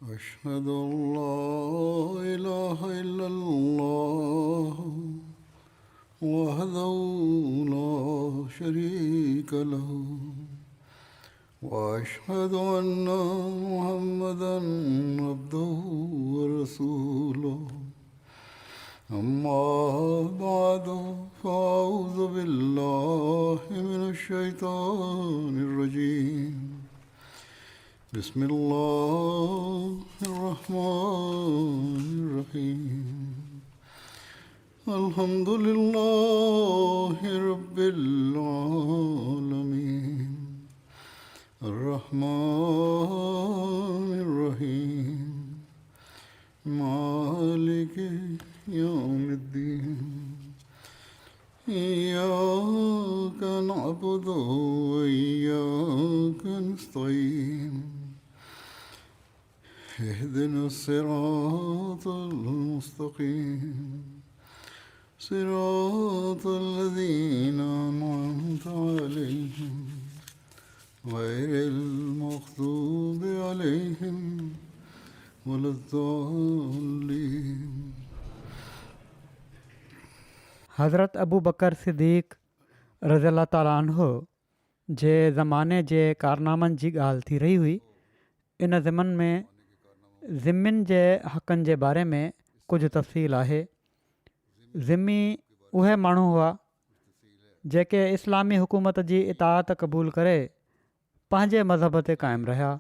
أشهد أن لا إله إلا الله وحده لا شريك له وأشهد أن محمدا عبده ورسوله أما بعد فأعوذ بالله من الشيطان الرجيم بسم الله الرحمن الرحيم الحمد لله رب العالمين الرحمن الرحيم مالك يوم الدين إياك نعبد وإياك نستعين اهدنا الصراط المستقيم صراط الذين أنعمت عليهم غير المغضوب عليهم ولا الضالين. हज़रत अबू बकर सिद्दीक़ रज़ियल्लाहु ताला अन्हु जे ज़माने जे कारनामनि जी ॻाल्हि थी रही हुई. इन ज़िमन में ज़िम्मिन जे हक़नि जे बारे में कुझु तफ़सील आहे. ज़िम्मी उहे माण्हू हुआ जेके इस्लामी हुकूमत जी इताअत क़बूल करे पंहिंजे मज़हब ते क़ाइमु रहिया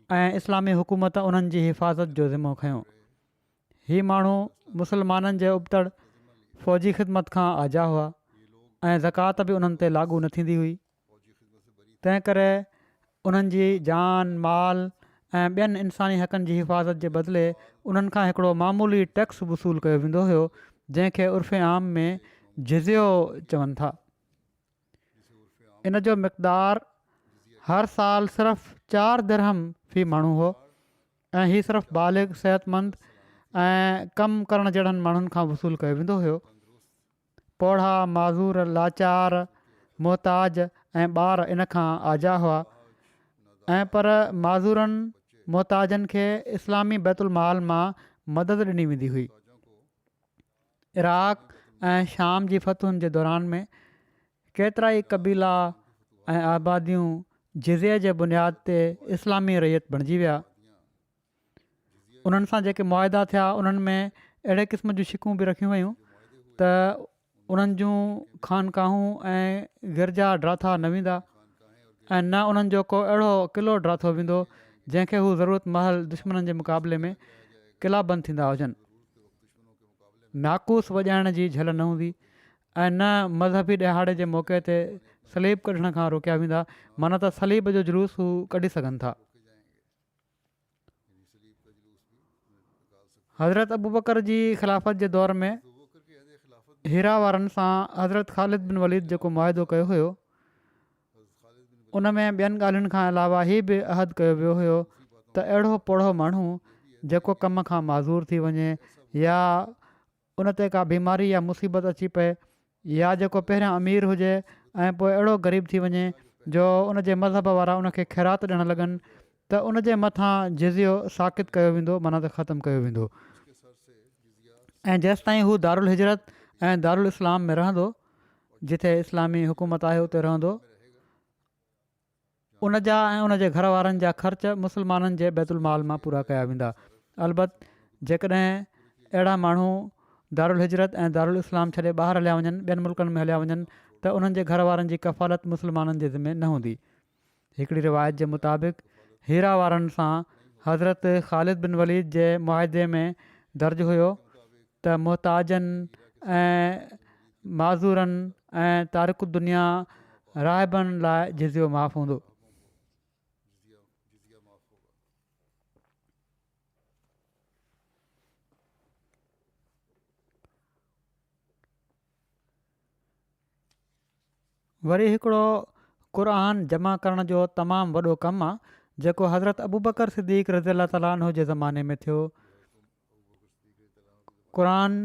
ऐं इस्लामी हुकूमत उन्हनि जी हिफ़ाज़त जो ज़िमो खयों. हीअ माण्हू मुसलमाननि जे उबतड़ फ़ौजी ख़िदमत खां आजा हुआ ऐं ज़कात बि उन्हनि ते लागू न थींदी हुई. तंहिं करे उन्हनि जी जान माल ऐं ॿियनि इंसानी हक़नि जी हिफ़ाज़त जे बदिले उन्हनि खां हिकिड़ो मामूली टैक्स वसूलु कयो वेंदो हुयो जंहिंखे उर्फ़ आम में जिज़ियो चवनि था. इन जो मिक़दारु हर साल सिर्फ़ु 4 दिरहम फ़ी माण्हू हो ऐं हीअ सिर्फ़ु बालिग़ सिहतमंद ऐं कमु करण जहिड़नि माण्हुनि खां वसूलु कयो वेंदो हुयो. पौढ़ा माज़ूर लाचार मुहताज ऐं ॿार इन खां आजा हुआ ऐं पर माज़ूरनि मुहताजनि खे इस्लामी बैतुल माल मां मदद ॾिनी वेंदी हुई. इराक़ ऐं शाम जी फ़तहुनि जे दौरान में केतिरा ई क़बीला ऐं आबादियूं जिज़िये जे बुनियाद ते इस्लामी रैयत बणिजी विया. उन्हनि सां जेके मुआदा थिया उन्हनि में अहिड़े क़िस्म जूं शिकूं बि रखियूं वयूं त उन्हनि जूं ख़ानकाहूं ऐं गिरजा ड्राथा न वेंदा ऐं न उन्हनि जो को अहिड़ो क़िलो ड्राथो वेंदो जंहिंखे हू ज़रूरत महल दुश्मननि जे मुक़ाबले में क़िला बंदि थींदा हुजनि. नाकूस वॼाइण जी झल न हूंदी ऐं न मज़हबी ॾिहाड़े जे मौक़े ते सलीब कढण खां रोकिया वेंदा. माना त सलीब जो जुलूस हू कढी सघनि था. हज़रत अबू बकर जी ख़िलाफ़त जे दौर में हीरा वारनि सां हज़रत ख़ालिद बिन वलीद जेको मुआदो कयो हुयो उन में ॿियनि ॻाल्हियुनि खां अलावा हीअ बि अहद कयो वियो हुयो त अहिड़ो पोढ़ो माण्हू जेको कम खां माज़ूर थी वञे या उन ते का बीमारी या मुसीबत अची पए या जेको पहिरियां अमीर हुजे ऐं पोइ अहिड़ो ग़रीब थी वञे जो उन जे मज़हब वारा उनखे ख़ैरात ॾियणु लॻनि त उन जे मथां जिज़ियो साकित कयो वेंदो माना त ख़तमु कयो वेंदो. ऐं जेसि ताईं हू दारुल हिजरत ऐं दारुल इस्लाम में रहंदो जिथे इस्लामी हुकूमत आहे उते रहंदो उन जा ऐं उन जे घर वारनि जा ख़र्च मुस्लमाननि जे बैतुल माल मां पूरा कया वेंदा. अलबत जेकॾहिं अहिड़ा माण्हू दारुल हिजरत ऐं दारुल इस्लाम छॾे ॿाहिरि हलिया वञनि ॿियनि मुल्कनि में हलिया वञनि त उन्हनि जे घर वारनि जी कफ़ालत मुस्लमाननि जे ज़िमे न हूंदी. हिकिड़ी रिवायत जे मुताबिक़ हीरा वारनि सां हज़रत ख़ालिद बिन वलीद जे मुआदे में दर्ज हुयो त मुहताजनि ऐं माज़ूरनि ऐं तारिक दुनिया राहिबनि लाइ जिज़ियो माफ़ हूंदो. वरी हिकिड़ो क़ुरान जमा करण जो तमामु वॾो कमु आहे जेको हज़रत अबू बकर सिद्दीक़ रज़ियल्लाहु ताला अन्हु जे ज़माने में थियो. क़ुरान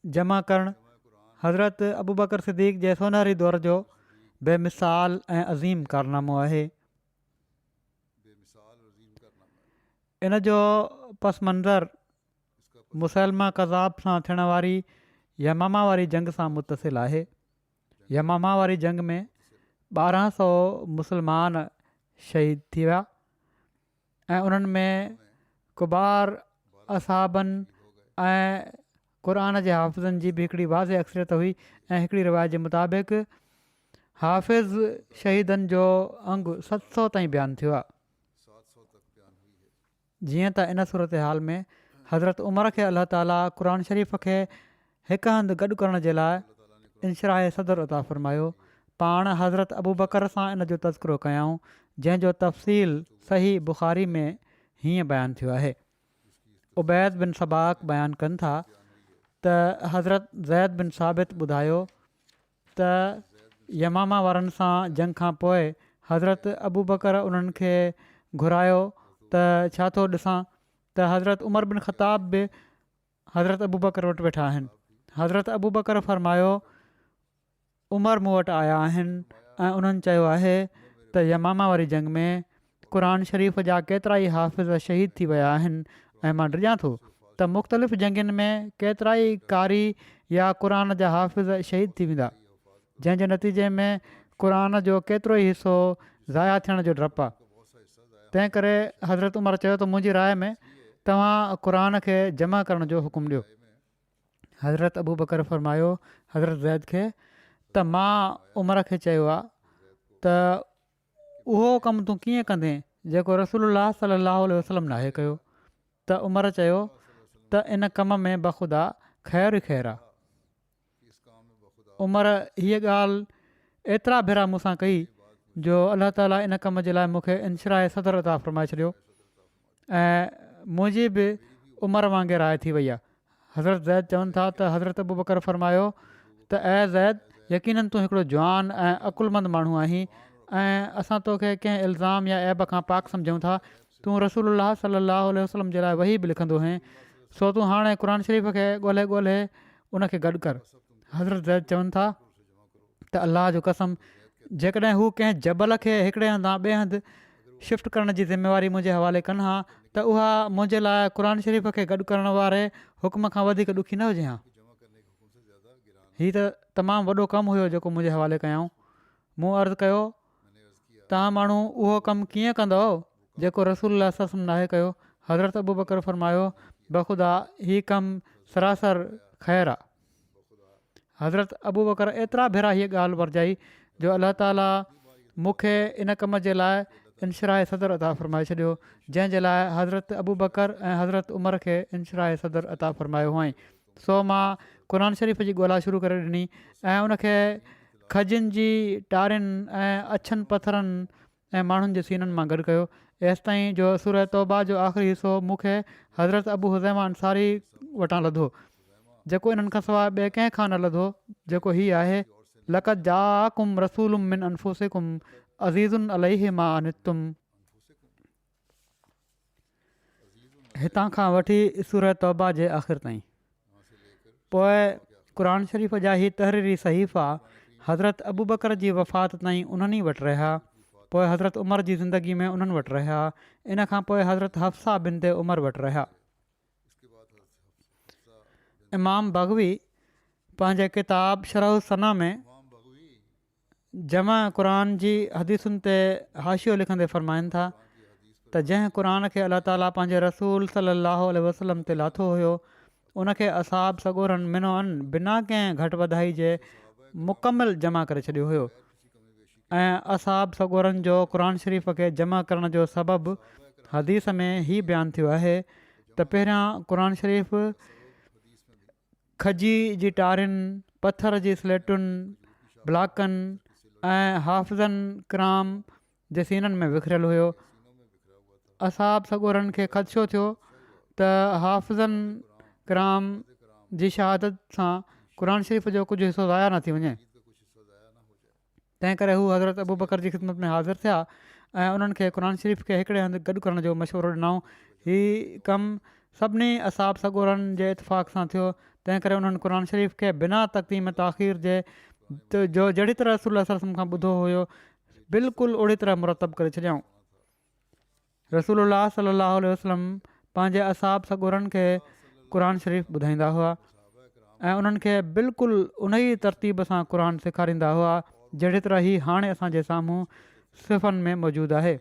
जमा करणु हज़रत अबू बकर सिद्दीक़ जे सोनहरी दौर जो बेमिसाल ऐं अज़ीम कारनामो आहे. इन जो पस मंज़र मुसलमा कज़ाब सां थियण वारी यमामा वारी जंग सां मुतसिल आहे। यमामा वारी जंग में 1200 मुसलमान शहीद थी विया ऐं उन्हनि में कुबार असहाबनि ऐं क़ुर जे हाफ़िज़नि जी बि हिकिड़ी वाज़े अक्सरियत हुई ऐं हिकिड़ी रिवायत जे मुताबिक़ हाफ़िज़ शहीदनि जो अंगु 700 ताईं बयानु थियो आहे। जीअं त इन सूरत हाल में हज़रत उमर खे अलाह ताला क़ुर शरीफ़ खे हिकु हंधि गॾु करण जे लाइ इनशराह सदर अता फ़रमायो। पाण हज़रत अबू बकर सां इन जो तज़किरो कयाऊं जंहिंजो तफ़सील सही बुख़ारी में हीअं बयानु थियो आहे। उबैद बिन सबाक बयानु कनि था त हज़रत ज़ैद बिन साबित ॿुधायो त यमामा वारनि सां जंग खां पोइ हज़रत अबू बकर उन्हनि खे घुरायो त छा थो ॾिसां त हज़रत उमर बिन ख़ताब बि हज़रत अबू बकर वटि वेठा आहिनि। हज़रत अबू बकर फ़रमायो उमर मूं वटि आया आहिनि ऐं उन्हनि चयो आहे त यमामा वारी जंग में क़ुर शरीफ़ जा केतिरा ई हाफ़िज़ शहीद थी विया आहिनि ऐं मां डिॼां थो त मुख़्तलिफ़ जंगुनि में केतिरा ई कारी या क़ुर जा हाफ़िज़ शहीद थी वेंदा जंहिंजे नतीजे में क़ुर जो केतिरो ई हिसो ज़ाया थियण जो डपु आहे। तंहिं करे हज़रत उमर चयो त मुंहिंजी राय में तव्हां क़ुर खे जमा करण जो हुकुम ॾियो। हज़रत अबू बकर फ़रमायो हज़रत ज़ैद खे त मां उमर खे चयो आहे त उहो कमु तूं कीअं कंदे जेको रसूलुल्लाह सल्लल्लाहु अलैहि वसल्लम नाहे कयो। त उमर चयो त इन कम में बख़ुदा ख़ैरु ई ख़ैरु आहे। उमर हीअ ॻाल्हि एतिरा भेरा मूंसां कई जो अलाह ताला इन कम जे लाइ मूंखे इनशराह सदर अता फ़रमाए छॾियो ऐं मुंहिंजी बि उमिरि वांगुरु राय थी वई आहे। हज़रत ज़ैद चवनि था त हज़रत अबू बकर फ़रमायो त ऐं ज़ैद यकीननि तूं हिकिड़ो जवान ऐं अकुलमंद माण्हू आहीं ऐं असां तोखे कंहिं इल्ज़ाम या ऐब खां पाक सम्झूं था। तूं रसूलुल्लाह सल्लल्लाहु अलैहि वसल्लम जे लाइ वही बि लिखंदो हुएं सो तूं हाणे क़ुर शरीफ़ खे ॻोल्हे उनखे गॾु कर। हज़रत ज़ैद चवनि था त अलाह जो कसम जेकॾहिं हू कंहिं जबल खे हिकिड़े हंधा ॿिए हंधि शिफ्ट करण जी ज़िमेवारी मुंहिंजे हवाले कनि हा त उहा मुंहिंजे लाइ क़ुर शरीफ़ खे गॾु करण वारे हुकुम खां वधीक ॾुखी न हुजे हा। हीअ त तमामु वॾो कमु हुयो जेको मुंहिंजे हवाले कयऊं। मूं अर्ज़ु कयो तव्हां माण्हू उहो कमु कीअं कंदव जेको रसूल ससम नाहे कयो। हज़रत अबू बकर फ़रमायो बख़ुदा हीअ कमु सरासर ख़ैरु आहे। हज़रत अबू बकर एतिरा भेरा हीअ ॻाल्हि वरजाई जो अलाह ताला मूंखे इन कम जे लाइ इनशराह सदर अता फ़रमाए छॾियो जंहिंजे लाइ हज़रत अबू बकर ऐं हज़रत उमर खे इनशराह सदर अता फ़रमायो हुअईं। सो मां क़ुर शरीफ़ जी ॻोल्हा शुरू करे ॾिनी ऐं उनखे खजियुनि जी टारियुनि ऐं अछनि पथरनि ऐं माण्हुनि जे सीननि मां गॾु कयो एसि ताईं जो सूरह तौबा जो आख़िरी हिसो मूंखे हज़रत अबू हुज़ैमा अंसारी वटां लधो जेको इन्हनि खां सवाइ ॿिए कंहिं खां न लधो जेको हीअ आहे लक़द जाकुम रसूलुम मिन अनफुसिकुम अज़ीज़ुन अलैहि मा अनितुम। हितां खां वठी सूरह तौबा जे आख़िर ताईं। पोइ क़ुर शरीफ़ जा ही तहरीरी सहीफ़ा हज़रत अबू बकर जी वफ़ात ताईं उन्हनि वटि रहिया। पोइ हज़रत उमर जी ज़िंदगी में उन्हनि वटि रहिया। इन खां पोइ हज़रत हफ़्सा बिनते उमर वटि रहिया। इमाम बग़वी पंहिंजे किताब शरह सना में जमा क़ुर जी हदीसुनि ते हाशियो लिखंदे फ़रमाइनि था त जंहिं क़ुर खे अलाह ताला पंहिंजे रसूल सल्लल्लाहु अलैहि वसल्लम ते लाथो हुयो उनखे असाब सगोरनि मिनोअन बिना कंहिं घटि वधाई जे मुकमिल जमा करे छॾियो हुयो ऐं असाब सगोरनि जो क़ुर शरीफ़ खे जमा करण जो सबबु हदीस में ई बयानु थियो आहे त पहिरियां क़ुर शरीफ़ खजी जी टारियुनि पथर जी स्लेटुनि ब्लाकनि ऐं हाफ़िज़नि किराम जे सीननि में विखरियलु हुयो। असाब सगोरनि खे ख़दशो थियो त हाफ़िज़नि किराम जी शहादत सां क़ुर शरीफ़ जो कुझु हिसो ज़ाया न थी वञे। तंहिं करे हू हज़रत अबू बकर जी ख़िदमत में हाज़िर थिया ऐं उन्हनि खे क़ुर शरीफ़ खे हिकिड़े हंधि गॾु करण जो मशवरो ॾिनऊं। हीउ कमु सभिनी असाब सगोरनि जे इतफ़ाक़ सां थियो। तंहिं करे उन्हनि क़ुर शरीफ़ खे बिना तक़दीम ताख़ीर जे जो जहिड़ी तरह रसूल सल्लल्लाहु अलैहि वसल्लम खां ॿुधो हुयो बिल्कुलु ओड़ी तरह मुरतब करे छॾियऊं। रसूलुल्लाह सल्लल्लाहु अलैहि वसल्लम पंहिंजे असाब सॻोरनि खे क़ुर शरीफ़ ॿुधाईंदा हुआ ऐं उन्हनि खे बिल्कुलु उन ई तरतीब सां क़ुर सेखारींदा हुआ जहिड़ी तरह ही हाणे असांजे साम्हूं सिफ़नि में मौजूदु आहे।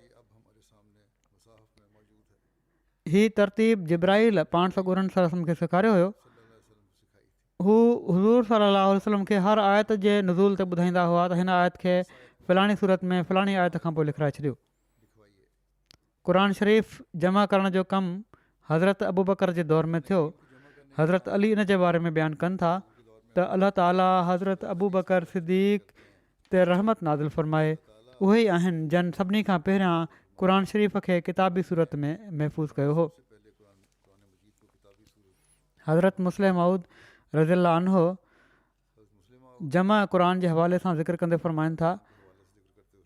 हीअ तरतीब जिब्राइल पाण सॻोरनि सलम खे सेखारियो हुयो। हू हुज़ूर सल्लल्लाहु अलैहि वसल्लम खे हर आयत जे नुज़ूल ते ॿुधाईंदा हुआ त हिन आयत खे फ़लाणी सूरत में फ़लाणी आयत खां पोइ लिखाए छॾियो। क़ुर शरीफ़ जमा करण जो कमु हज़रत अबू बकर जे दौर में थियो। हज़रत अली इन जे बारे में बयानु कनि था त अलाह ताला हज़रत अबू बकर सिद्दीक़ ते रहमत नाज़िल फ़रमाए। उहे ई आहिनि जन सभिनी खां पहिरियां क़ुर शरीफ़ खे किताबी सूरत में महफ़ूज़ कयो हो। हज़रत मुस्लिम मऊद रज़ियल्लाहु अन्हु जमा क़ुर जे हवाले सां ज़िक्र कंदे फ़रमाइनि था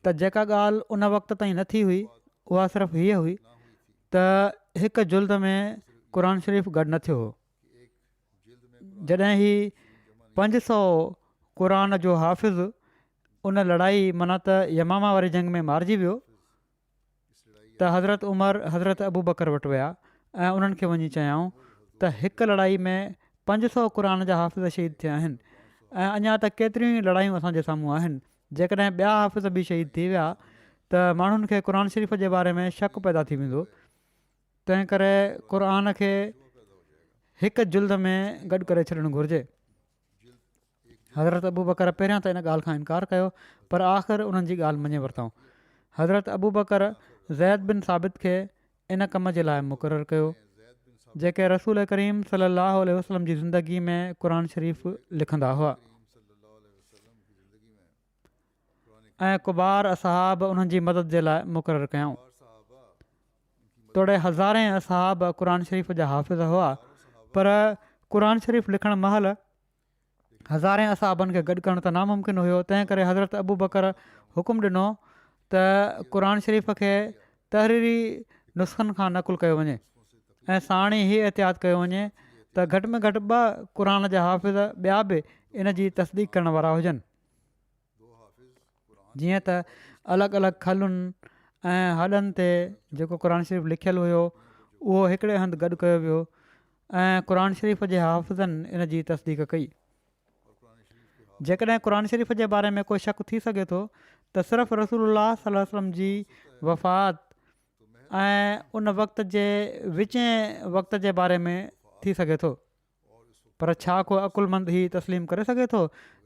त जेका ॻाल्हि उन वक़्त ताईं न थी हुई उहा सिर्फ़ु हीअ हुई त हिकु जुल्द में क़ुर शरीफ़ गॾु न थियो हो। जॾहिं ही 500 क़ुर जो हाफ़िज़ उन लड़ाई माना त यमामा वारी जंग में मारिजी वियो त हज़रत उमर हज़रत अबू बकर वटि विया ऐं उन्हनि खे वञी चयाऊं त हिकु लड़ाई में 500 क़ुर जा हाफ़िज़ शहीद थिया आहिनि ऐं अञा त केतिरियूं ई लड़ायूं असांजे साम्हूं आहिनि। जेकॾहिं ॿिया हाफ़िज़ बि शहीद थी विया त माण्हुनि खे क़ुर शरीफ़ जे बारे में शक पैदा थी वेंदो। तंहिं करे क़ुर खे हिकु जुल्द में गॾु करे छॾणु घुरिजे। हज़रत अबू बकर पहिरियां त इन ॻाल्हि खां इनकार कयो पर आख़िर उन्हनि जी ॻाल्हि मञे वरितऊं। हज़रत अबू बकर ज़ैद बिन साबित खे इन कम जे लाइ मुक़ररु कयो जेके रसूल करीम सल्लल्लाहु अलैहि वसल्लम जी ज़िंदगी में क़ुर शरीफ़ लिखंदा हुआ ऐं कुबार असहाब उन्हनि जी मदद जे लाइ मुक़ररु कयऊं। तोड़े हज़ारे असहाब क़ुर शरीफ़ जा हाफ़िज़ हुआ पर क़ुर शरीफ़ लिखणु महिल हज़ारे असहाबनि खे गॾु करणु त नामुमकिन हुयो। तंहिं करे हज़रत अबू बकर हुकुम ॾिनो त क़ुर शरीफ़ खे तहरीरी नुस्ख़नि खां नक़ुल कयो वञे ऐं साण ई हीअ एहतियात कयो वञे त घटि में घटि 2 क़ुर जा हाफ़िज़ ॿिया बि इन जी तसदीक़ करण वारा हुजनि। जीअं त अलॻि अलॻि खलुनि ऐं हॾनि ते जेको क़ुर शरीफ़ लिखियलु हुयो उहो हिकिड़े हंधि गॾु कयो वियो ऐं क़ुर शरीफ़ जे हाफ़िज़नि इन जी तसदीक़ कई। जेकॾहिं क़ुर शरीफ़ जे बारे में कोई शक थी सघे थो त सिर्फ़ु रसूलुल्लाह सल्लल्लाहु अलैहि वसल्लम जी वफ़ात ऐं उन वक़्त जे विचें वक़्त जे बारे में थी सघे थो। पर छा को अकुलमंद ही तस्लीम करे सघे थो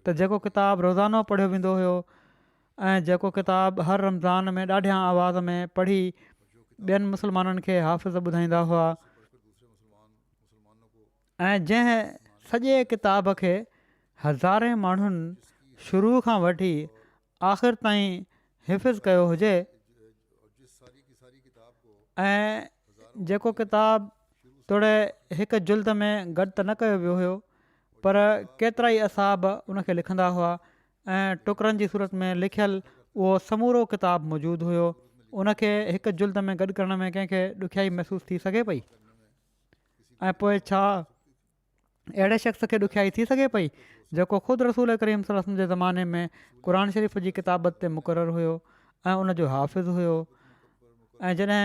त जेको किताबु रोज़ानो पढ़ियो वेंदो हुयो ऐं जेको किताबु हर रमज़ान में ॾाढियां आवाज़ में पढ़ी ॿियनि मुस्लमाननि खे हाफ़िज़ ॿुधाईंदा हुआ ऐं जंहिं सॼे किताब खे हज़ारे माण्हुनि शुरू खां वठी आख़िर ताईं हिफ़िज़ कयो हुजे ऐं जेको किताबु तोड़े हिकु जुल्द में गॾु त न कयो वियो हुयो पर केतिरा ई असहाब उनखे लिखंदा हुआ ऐं टुकरनि जी सूरत में लिखियलु उहो समूरो किताबु मौजूदु हुयो। उनखे हिकु जुल्द में गॾु करण में कंहिंखे ॾुखियाई महसूसु थी सघे पई ऐं पोइ छा अहिड़े शख़्स खे ॾुखियाई थी सघे पई जेको ख़ुदि रसूल करीम सल्लल्लाहु अलैहि वसल्लम जे ज़माने में क़ुर शरीफ़ जी किताबत ते मुक़ररु हुयो ऐं उनजो हाफ़िज़ हुयो ऐं जॾहिं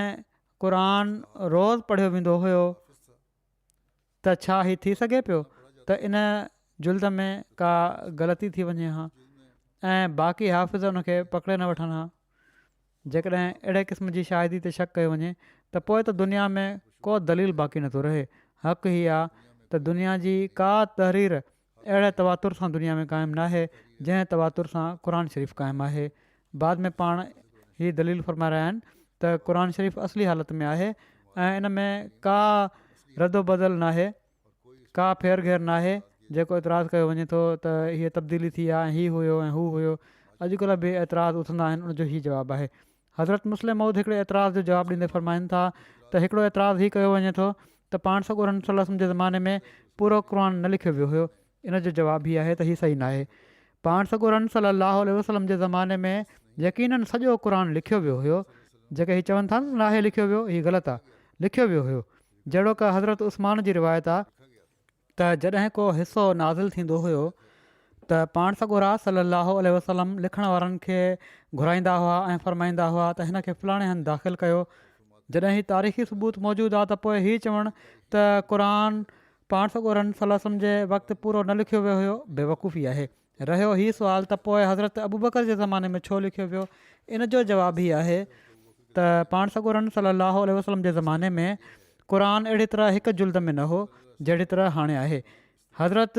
क़ुर रोज़ु पढ़ियो वेंदो हुयो त छा हीउ थी सघे पियो त इन जुल्द में का ग़लती थी वञे हा ऐं बाक़ी हाफ़िज़ उनखे पकिड़े न वठनि हा। जेकॾहिं अहिड़े क़िस्म जी शाहिदी ते शक कयो वञे त पोइ त दुनिया में को दलील बाक़ी नथो रहे। हक़ ही आहे त दुनिया जी का तहरीर अहिड़े तवातुर सां दुनिया में क़ाइमु न आहे जंहिं तवातुर सां क़ुर शरीफ़ क़ाइमु आहे। बाद में पाण हीअ दलील फ़रमाए रहिया आहिनि त क़ुर शरीफ़ असली हालत में आहे ऐं इन में का रदो बदल न आहे का फेर घेर न आहे। जेको एतिराज़ु कयो वञे थो त हीअ तब्दीली थी आहे ऐं हीअ हुयो ऐं हू हुयो अॼुकल्ह बि एतिराज़ उथंदा आहिनि उनजो हीउ जवाबु आहे। हज़रत मुस्लिम मऊद हिकिड़े एतिराज़ जो जवाबु ॾींदे फ़रमाइनि था त हिकिड़ो एतिराज़ु हीउ कयो वञे थो त पाण सॻोरनि सल्लल्लाहु अलैहि वसल्लम जे ज़माने में पूरो क़ुर न लिखियो वियो हुयो। इन जो जवाबु हीअ आहे त हीअ सही न आहे। पाण सॻोरनि सल्लल्लाहु अलैहि वसल्लम जे ज़माने में यकीननि सॼो क़ुर लिखियो वियो हुयो। जेके हीअ चवनि था न आहे लिखियो वियो हीअ ग़लति आहे। लिखियो वियो हुयो जहिड़ो का हज़रत उस्मान जी रिवायत आहे त जॾहिं को हिसो नाज़िल थींदो हुयो त पाण सॻोरा सल्लल्लाहु अलैहि वसल्लम लिखण वारनि खे घुराईंदा हुआ ऐं फ़रमाईंदा हुआ त हिन खे फ़लाणे हंधि दाख़िलु कयो जॾहिं ही तारीख़ी सबूत मौजूदु आहे त पोइ हीअ चवणु त क़ुर पाण सॻोरनि सलम जे वक़्तु पूरो न लिखियो वियो हुयो बेवकूफ़ी आहे। रहियो हीउ सुवालु त पोइ हज़रत अबू बकर जे ज़माने में छो लिखियो वियो, इन जो जवाबु हीअ आहे त पाण सॻोरनि सलाहु वसलम जे ज़माने में क़ुर अहिड़ी तरह हिकु जुल्द में न हो जहिड़ी तरह हाणे आहे। हज़रत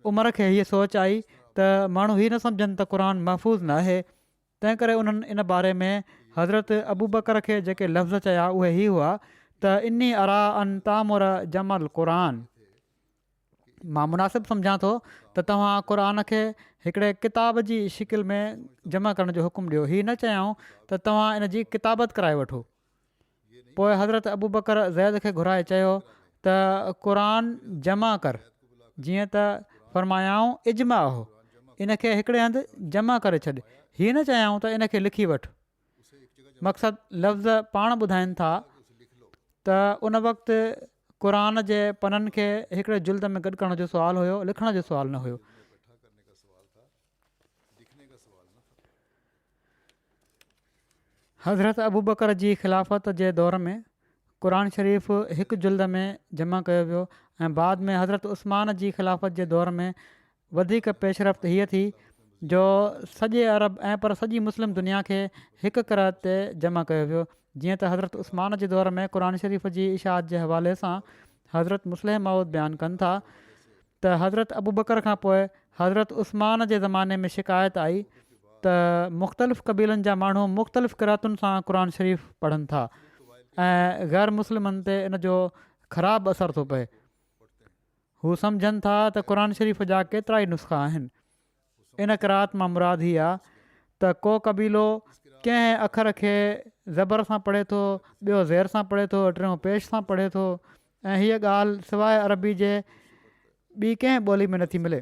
उमिरि खे हीअ सोच आई त माण्हू हीअ न सम्झनि त क़ुर महफ़ूज़ न आहे, तंहिं करे उन्हनि इन बारे में हज़रत अबू बकर खे जेके लफ़्ज़ चया उहे ई हुआ त इन्नी अरा अन तामुर जमल क़ुर, मां मुनासिबु सम्झां थो त तव्हां क़ुर खे हिकिड़े किताब जी शिकिल में जमा करण जो हुकुम ॾियो, हीअ न चयाऊं त तव्हां इन जी किताबत कराए वठो। पोइ हज़रत अबू बकर ज़ैद खे घुराए चयो त क़ुर जमा कर, जीअं त फ़रमायाऊं इजमा हो, इन खे हिकिड़े हंधि जमा करे छॾ, हीअ न चयाऊं त इन खे लिखी वठि। मक़सदु लफ़्ज़ पाण ॿुधाइनि था त उन वक़्तु क़ुर जे पननि खे हिकिड़े जुल्द में गॾु करण जो सुवालु हुयो, लिखण जो सुवालु न हुयो। हज़रत अबू बकर जी ख़िलाफ़त जे दौर में क़ुर शरीफ़ हिकु जुल्द में जमा कयो वियो ऐं बाद में हज़रत उस्मान जी ख़िलाफ़त जे दौर में वधीक पेशरफ़्त हीअ थी जो सॼे अरब ऐं पर सॼी मुस्लिम दुनिया खे हिकु क़िरात ते जमा कयो वियो। जीअं त हज़रत उस्मान जे दौर में क़ुर शरीफ़ जी इशाअत जे हवाले सां हज़रत मुस्लिम मऊद बयानु कनि था त हज़रत अबू बकर खां पोइ हज़रत उस्मान जे ज़माने में शिकायत आई त मुख़्तलिफ़ क़बीलनि जा माण्हू मुख़्तलिफ़ क़िरातुनि सां क़ुर शरीफ़ पढ़नि था ऐं ग़ैर मुस्लिमनि ते इन जो ख़राबु असरु थो पए। हू सम्झनि था त क़ुर शरीफ़ जा केतिरा ई नुस्ख़ा आहिनि। इन क़िरात मां मुराद ही आहे त को क़बीलो कंहिं अखर खे ज़बर सां पढ़े थो, ॿियो ज़ेर सां पढ़े थो, टियों पेश सां पढ़े थो ऐं हीअ ॻाल्हि सवाइ अरबी जे ॿी कंहिं ॿोली में नथी मिले।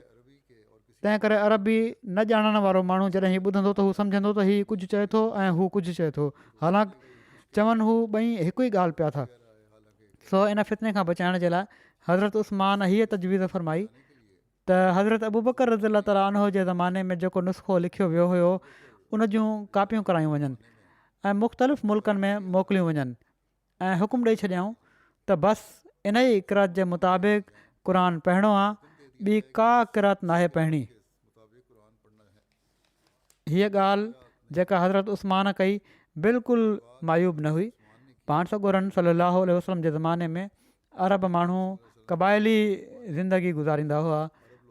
तंहिं करे अरबी न ॼाणण वारो माण्हू जॾहिं हीअ ॿुधंदो त हू सम्झंदो त हीअ कुझु चए थो ऐं हू कुझु चए थो, हालांकि चवनि हू ॿई हिकु ई ॻाल्हि पिया था। सो इन फितने खां बचाइण जे लाइ हज़रत उस्मान हीअ तजवीज़ फ़रमाई त हज़रत अबू बकर रज़ियल्लाहु तआला अन्हु जे ज़माने में जेको नुस्ख़ो लिखियो वियो हुयो उन जूं कापियूं करायूं वञनि ऐं मुख़्तलिफ़ मुल्कनि में मोकिलियूं वञनि ऐं हुकुम ॾेई छॾियऊं त बसि इन ई क़िरात जे मुताबिक़ क़ुर पढ़णो आहे, ॿी का क़िरात नाहे पढ़णी। हीअ ॻाल्हि जेका हज़रत उस्मान कई बिल्कुलु मायूब न हुई। पाण सॻोरनि सलाहु वसलम जे ज़माने में अरब माण्हू क़बाइली ज़िंदगी गुज़ारींदा हुआ,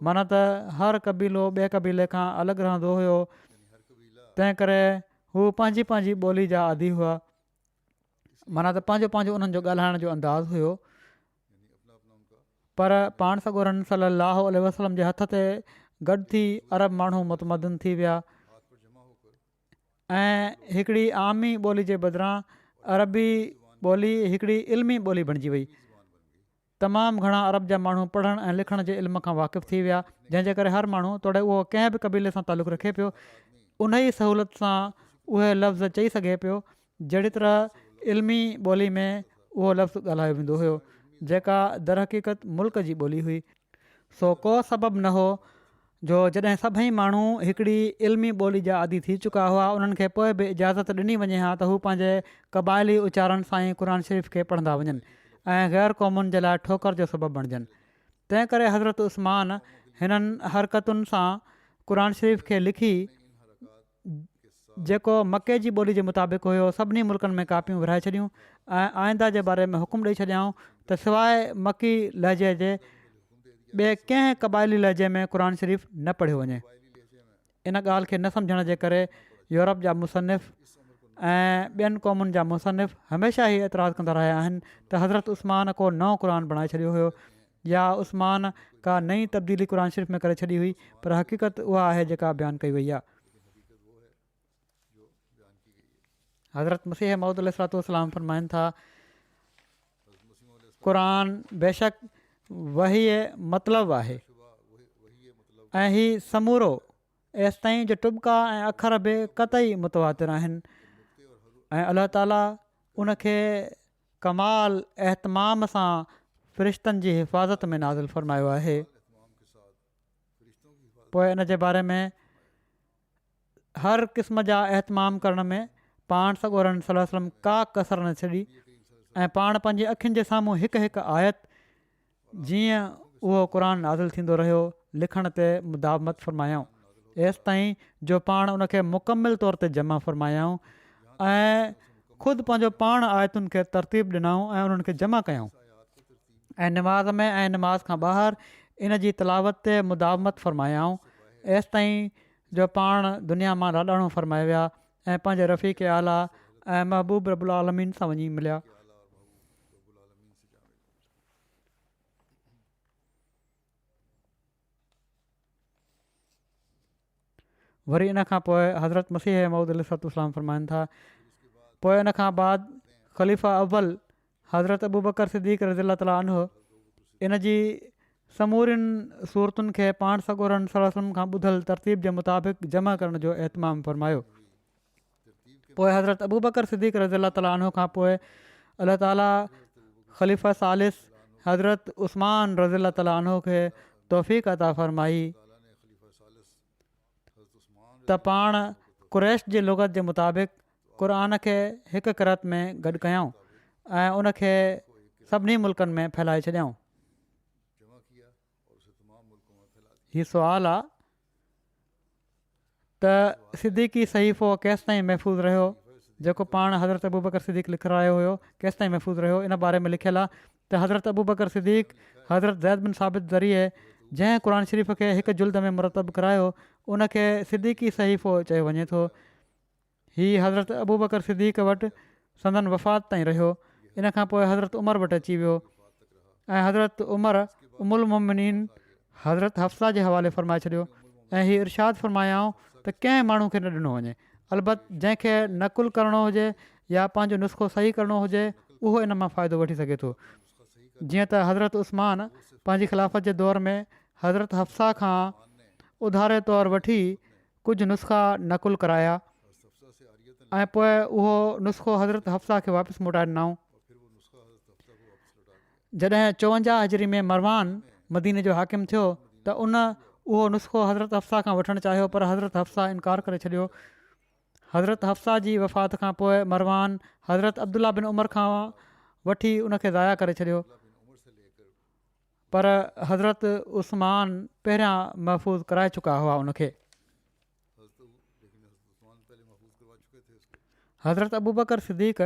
माना त हर क़बीलो ॿिए क़बीले खां अलॻि रहंदो हुयो, तंहिं करे हू पंहिंजी पंहिंजी ॿोली जा आदी हुआ, माना त पंहिंजो पंहिंजो उन्हनि जो ॻाल्हाइण जो अंदाज़ हुयो। पर पाण सॻोरनि सलाहु वसलम जे हथ ते गॾु थी अरब माण्हू मुतमदन थी विया ऐं हिकिड़ी आमी ॿोली जे बदिरां अरबी ॿोली हिकिड़ी इल्मी ॿोली बणिजी वई। तमामु घणा अरब जा माण्हू पढ़ण ऐं लिखण जे इल्म खां वाक़िफ़ु थी विया, जंहिंजे करे हर माण्हू तोड़े उहो कंहिं बि क़बीले सां तालुक़ु रखे पियो उन ई सहूलियत सां उहे लफ़्ज़ चई सघे पियो जहिड़ी तरह इल्मी ॿोली में उहो लफ़्ज़ ॻाल्हायो वेंदो हुयो जेका दर हक़ीक़त मुल्क जी ॿोली हुई। सो को सबबु न हो जो जॾहिं सभई माण्हू हिकिड़ी इल्मी ॿोली जा आदी थी चुका हुआ उन्हनि खे पोइ बि इजाज़त ॾिनी वञे हा त हू पंहिंजे क़बाइली उचारण सां ई क़ुर शरीफ़ खे पढ़ंदा वञनि ऐं ग़ैर क़ौमुनि जे लाइ ठोकर जो सबबु बणिजनि। तंहिं करे हज़रत उस्मान हिननि हरकतुनि सां क़ुर शरीफ़ खे लिखी जेको मके जी ॿोली जे मुताबिक़ हुयो सभिनी मुल्कनि में कापियूं विरहाए छॾियूं ऐं आइंदा जे बारे में हुकुम ॾेई छॾियाऊं त सवाइ मकी लहजे जे ॿिए कंहिं क़बाइली लहजे में क़ुर शरीफ़ न पढ़ियो वञे। इन ॻाल्हि खे न सम्झण जे करे यूरोप जा मुसनिफ़ ऐं ॿियनि क़ौमुनि जा मुसनिफ़ हमेशह ई एतिराज़ु कंदा रहिया आहिनि त हज़रत उस्मान को नओं क़ुर बणाए छॾियो हुयो या उस्मान का नई तब्दीली क़ुर शरीफ़ में करे छॾी हुई, पर हक़ीक़त उहा आहे जेका बयानु कई वई आहे। हज़रत मसीह मऊद अलैहिस्सलाम फ़रमाइनि था क़ुर बेशक वही मतिलबु आहे ऐं हीउ समूरो एसि ताईं जो टुबका ऐं अखर बि क़तई मुतवातिर आहिनि ऐं अलाह ताला उनखे कमाल एहतमाम सां फ़रिश्तनि जी हिफ़ाज़त में नाज़िल फ़रमायो आहे। पोइ इन जे बारे में हर क़िस्म जा एहतमाम करण में पाण सॻोरनि सल्लल्लाहु अलैहि वसल्लम का कसर न छॾी ऐं पाण पंहिंजे अखियुनि जे साम्हूं हिकु हिकु आयत जीअं उहो क़ुर नाज़िल थींदो रहियो लिखण ते मुदावमत फ़रमायाऊं एसि ताईं जो पाण उनखे मुकमिल तौर ते जमा फ़रमायाऊं ऐं ख़ुदि पंहिंजो पाण आयतुनि खे तरतीब ॾिनऊं ऐं उन्हनि खे जमा कयऊं ऐं निमाज़ में ऐं निमाज़ खां ॿाहिरि इन जी तिलावत ते मुदावमत फ़रमायाऊं एसि ताईं जो पाण दुनिया मां लाॾाणो फ़रमाए विया ऐं पंहिंजे रफ़ीक़ आला ऐं महबूब रबुल आलमीन सां वञी मिलिया वरी इन खां पोइ हज़रत मसीह मऊद अलैहिस्सलाम फ़रमाइनि था पोइ इन खां बाद ख़लीफ़ा अव्वल हज़रत अबू बकर सिद्दीक़ रज़ियल्लाहु ताला अन्हु इन जी समूरियुनि सूरतुनि खे पाण सॻोरनि सल्लल्लाहु अलैहि वसल्लम खां ॿुधल तरतीब जे मुताबिक़ जमा करण जो एतमाम फ़रमायो पोइ हज़रत अबू बकर सिद्दीक़ रज़ियल्लाहु ताला अन्हु खां पोइ अलाह ताला ख़लीफ़ा सालिस हज़रत उस्मान रज़ियल्लाहु ताला अन्हु खे तौफ़ीक़ अता फ़रमाई त पाण कुरैश जी लुग़त जे मुताबिक़ क़ुर खे हिकु क़रत में गॾु कयऊं ऐं उनखे सभिनी मुल्कनि में फैलाए छॾियऊं हीउ सुवालु आहे त सिद्दीक़ी सहीफ़ो केसि ताईं महफ़ूज़ रहियो जेको पाण हज़रत अबू बकर सिद्दीक़ लिखायो हुयो केसि ताईं महफ़ूज़ रहियो इन बारे में लिखियलु आहे त हज़रत अबू बकर सिद्दीक़ हज़रत ज़ैद बिन साबित ज़रिए जंहिं क़ुर शरीफ़ खे हिकु जुल्द में मुरतब करायो उनखे सिद्दीक़ी सहीफ़ो चयो वञे थो हीउ हज़रत अबू बकर सिद्दीक़ वटि संदन वफ़ात ताईं रहियो इन खां पोइ हज़रत उमर वटि अची वियो ऐं हज़रत उमर उमुल मोमिनीन हज़रत हफ़्सा जे हवाले फ़रमाए छॾियो ऐं हीउ इरशाद फ़रमायाऊं त कंहिं माण्हू खे न ॾिनो वञे अलबत जंहिंखे नकुल करिणो हुजे या पंहिंजो नुस्ख़ो सही करिणो हुजे उहो इन मां फ़ाइदो वठी सघे थो जीअं त हज़रत उस्मान पंहिंजी ख़िलाफ़त जे दौर में हज़रत हफ़्सा खां उधारे तौरु वठी कुझु नुस्ख़ा नकुल कराया ऐं पोइ उहो नुस्ख़ो हज़रत हफ़्सा खे वापसि मोटाए ॾिनऊं जॾहिं 54 हिजरी में मरवान मदीने जो हाकिम थियो त उहो नुस्ख़ो हज़रत हफ़्सा खां वठणु चाहियो पर हज़रत हफ़्सा इनकार करे छॾियो हज़रत हफ़्सा जी वफ़ात खां पोइ मरवान हज़रत अब्दुल्ला बिन उमर खां वठी उनखे ज़ाया करे छॾियो पर हज़रत उस्मान पहिरियां महफ़ूज़ कराए चुका हुआ उनखे हज़रत अबू बकर सिद्दीक़